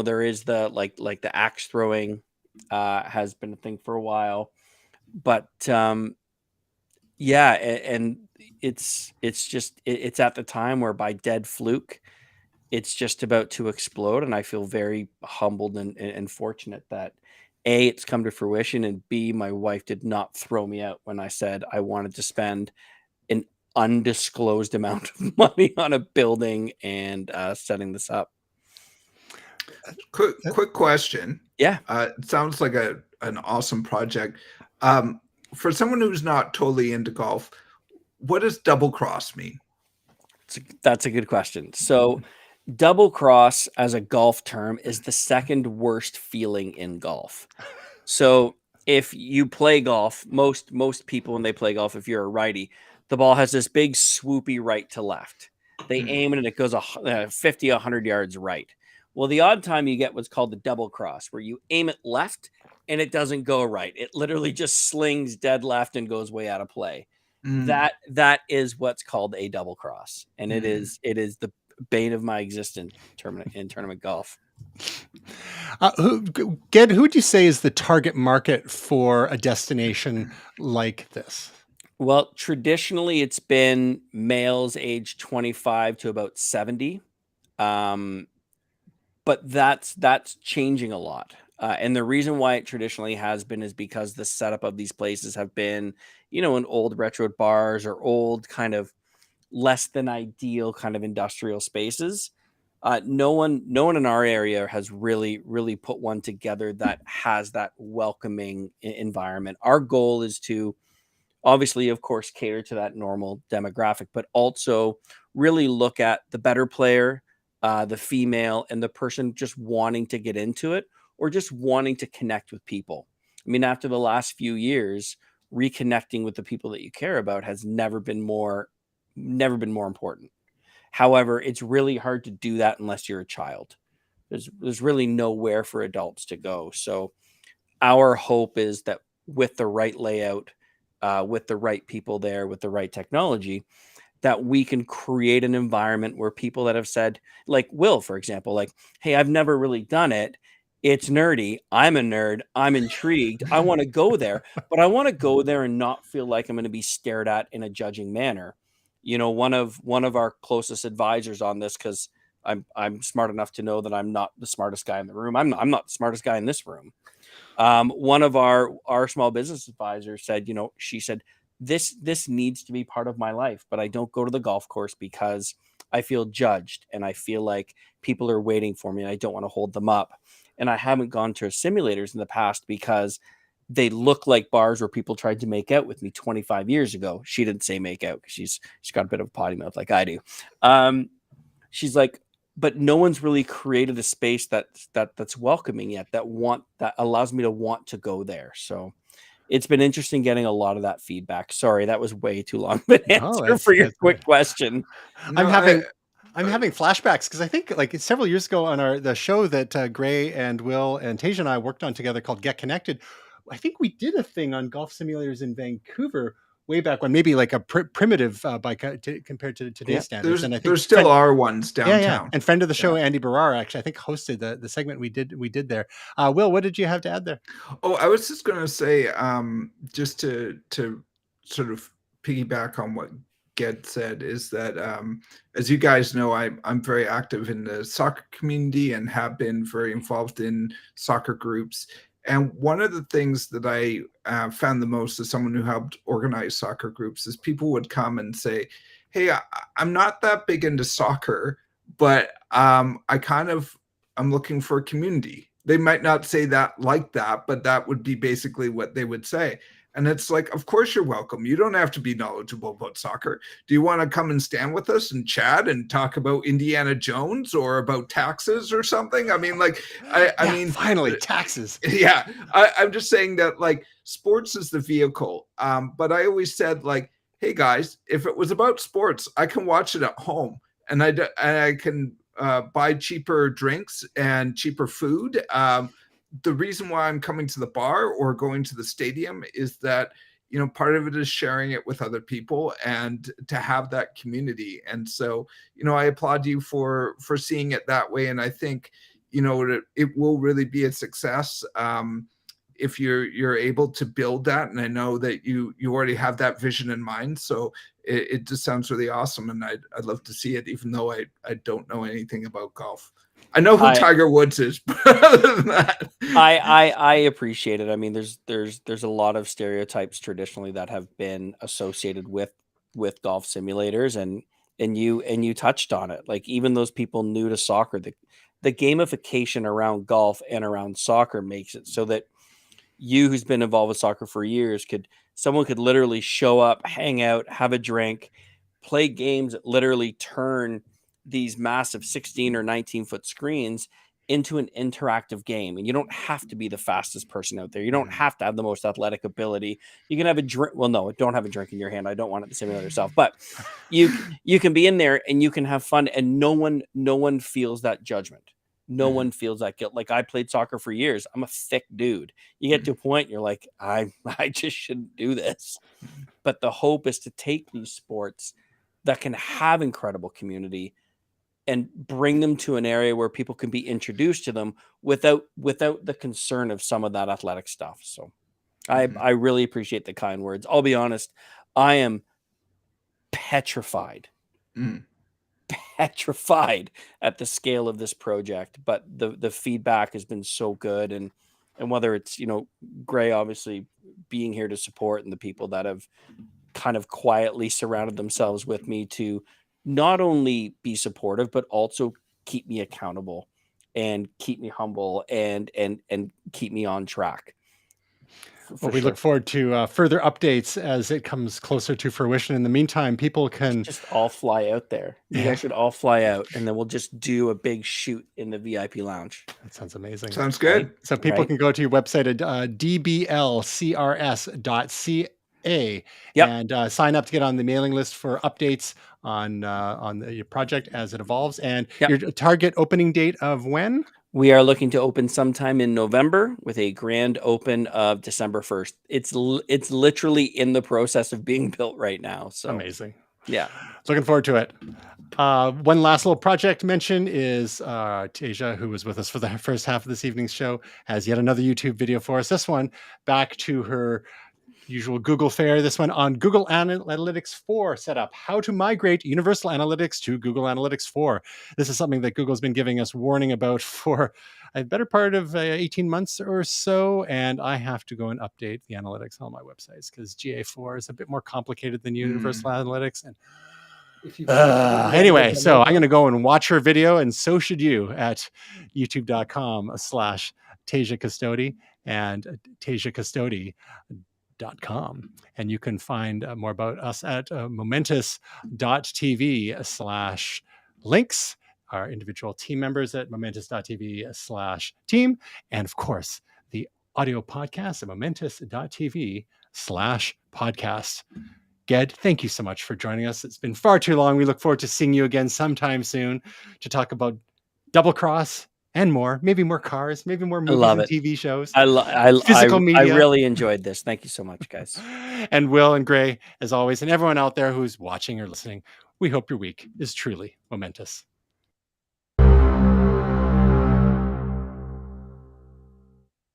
There is the like the axe throwing has been a thing for a while, but yeah, and it's at the time where by dead fluke, it's just about to explode, and I feel very humbled and fortunate that A, it's come to fruition, and B, my wife did not throw me out when I said I wanted to spend an undisclosed amount of money on a building and setting this up. Quick question. Yeah. It sounds like an awesome project. For someone who's not totally into golf, what does double cross mean? That's a good question. So double cross as a golf term is the second worst feeling in golf. So if you play golf, most people when they play golf, if you're a righty, the ball has this big swoopy right to left. They aim it and it goes 50, 100 yards right. Well, the odd time you get what's called the double cross, where you aim it left and it doesn't go right. It literally just slings dead left and goes way out of play. That is what's called a double cross, and it is the bane of my existence in tournament golf. Who would you say is the target market for a destination like this? Well, traditionally, it's been males aged 25 to about 70. But that's changing a lot. And the reason why it traditionally has been is because the setup of these places have been, in old retro bars or old kind of less than ideal kind of industrial spaces. No one in our area has really put one together that has that welcoming environment. Our goal is to obviously, of course, cater to that normal demographic, but also really look at the better player, the female, and the person just wanting to get into it or just wanting to connect with people. I mean, after the last few years, reconnecting with the people that you care about has never been more important. However, it's really hard to do that unless you're a child. There's really nowhere for adults to go. So our hope is that with the right layout, with the right people there, with the right technology, that we can create an environment where people that have said, like Will, for example, like, hey, I've never really done it. It's nerdy. I'm a nerd. I'm intrigued. I want to go there, but I want to go there and not feel like I'm going to be stared at in a judging manner. One of our closest advisors on this, because I'm smart enough to know that I'm not the smartest guy in the room. I'm not the smartest guy in this room. One of our small business advisors said, she said, this needs to be part of my life, but I don't go to the golf course because I feel judged and I feel like people are waiting for me and I don't want to hold them up. And I haven't gone to simulators in the past because they look like bars where people tried to make out with me 25 years ago. She didn't say make out because she's got a bit of a potty mouth like I do. She's like, but no one's really created a space that's welcoming yet, that allows me to want to go there. So it's been interesting getting a lot of that feedback. Sorry, that was way too long of an No, answer for your that's quick question. No, I'm having flashbacks because I think like several years ago on the show that Gray and Will and Tasia and I worked on together called Get Connected, I think we did a thing on golf simulators in Vancouver way back when, maybe like a primitive compared to today's standards. And I think there still are ones downtown. And friend of the show, Andy Barrar, actually, I think hosted the segment we did there. Will, what did you have to add there? Oh, I was just going to say, just to sort of piggyback on what Ged said, is that as you guys know, I'm very active in the soccer community and have been very involved in soccer groups. And one of the things that I found the most as someone who helped organize soccer groups is people would come and say, hey, I'm not that big into soccer, but I'm looking for a community. They might not say that like that, but that would be basically what they would say. And it's like, of course you're welcome. You don't have to be knowledgeable about soccer. Do you want to come and stand with us and chat and talk about Indiana Jones or about taxes or something? I mean, like, I mean, finally taxes. Yeah. I'm just saying that like sports is the vehicle. But I always said like, hey guys, if it was about sports, I can watch it at home and I can buy cheaper drinks and cheaper food. The reason why I'm coming to the bar or going to the stadium is that, you know, part of it is sharing it with other people and to have that community. And so, you know, I applaud you for seeing it that way. And I think, you know, it will really be a success if you're able to build that. And I know that you already have that vision in mind. So it just sounds really awesome. And I'd love to see it, even though I don't know anything about golf. I know who Tiger Woods is, but other than that, I appreciate it. I mean, there's a lot of stereotypes traditionally that have been associated with golf simulators, and you touched on it. Like even those people new to soccer, the gamification around golf and around soccer makes it so that you, who's been involved with soccer for years, someone could literally show up, hang out, have a drink, play games that literally turn these massive 16 or 19-foot screens into an interactive game. And you don't have to be the fastest person out there. You don't have to have the most athletic ability. You can have a drink. Well, no, don't have a drink in your hand. I don't want it to simulate yourself, but you can be in there and you can have fun, and no one feels that judgment. No one feels that guilt. Like I played soccer for years. I'm a thick dude. You get to a point, you're like, I just shouldn't do this. But the hope is to take these sports that can have incredible community and bring them to an area where people can be introduced to them without the concern of some of that athletic stuff. So I really appreciate the kind words. I'll be honest, I am petrified at the scale of this project, but the feedback has been so good. And whether it's, you know, Gray obviously being here to support, and the people that have kind of quietly surrounded themselves with me to not only be supportive, but also keep me accountable and keep me humble and keep me on track. Well, we look forward to further updates as it comes closer to fruition. In the meantime, people can just all fly out there. You guys should all fly out, and then we'll just do a big shoot in the VIP lounge. That sounds amazing. Sounds good. Right? So people can go to your website at dblcrs.ca and sign up to get on the mailing list for updates on your project as it evolves. And your target opening date of when? We are looking to open sometime in November with a grand open of December 1st. It's literally in the process of being built right now. So amazing. Yeah. Looking forward to it. One last little project mention is Tasia, who was with us for the first half of this evening's show, has yet another YouTube video for us. This one back to her usual Google fare. This one on Google Analytics 4 setup. How to migrate Universal Analytics to Google Analytics 4. This is something that Google's been giving us warning about for a better part of 18 months or so. And I have to go and update the analytics on my websites because GA4 is a bit more complicated than Universal Analytics. And anyway, so I'm going to go and watch her video, and so should you, at youtube.com/Tasia Custodi and TasiaCustodi.com. And you can find more about us at momentus.tv/links, our individual team members at momentus.tv/team, and of course the audio podcasts at momentous.tv/podcast. Ged, thank you so much for joining us. It's been far too long. We look forward to seeing you again sometime soon to talk about Double Cross and more. Maybe more cars, maybe more I movies love and it. TV shows, I physical media. really enjoyed this. Thank you so much, guys. And Will and Gray, as always, and everyone out there who's watching or listening, we hope your week is truly momentous.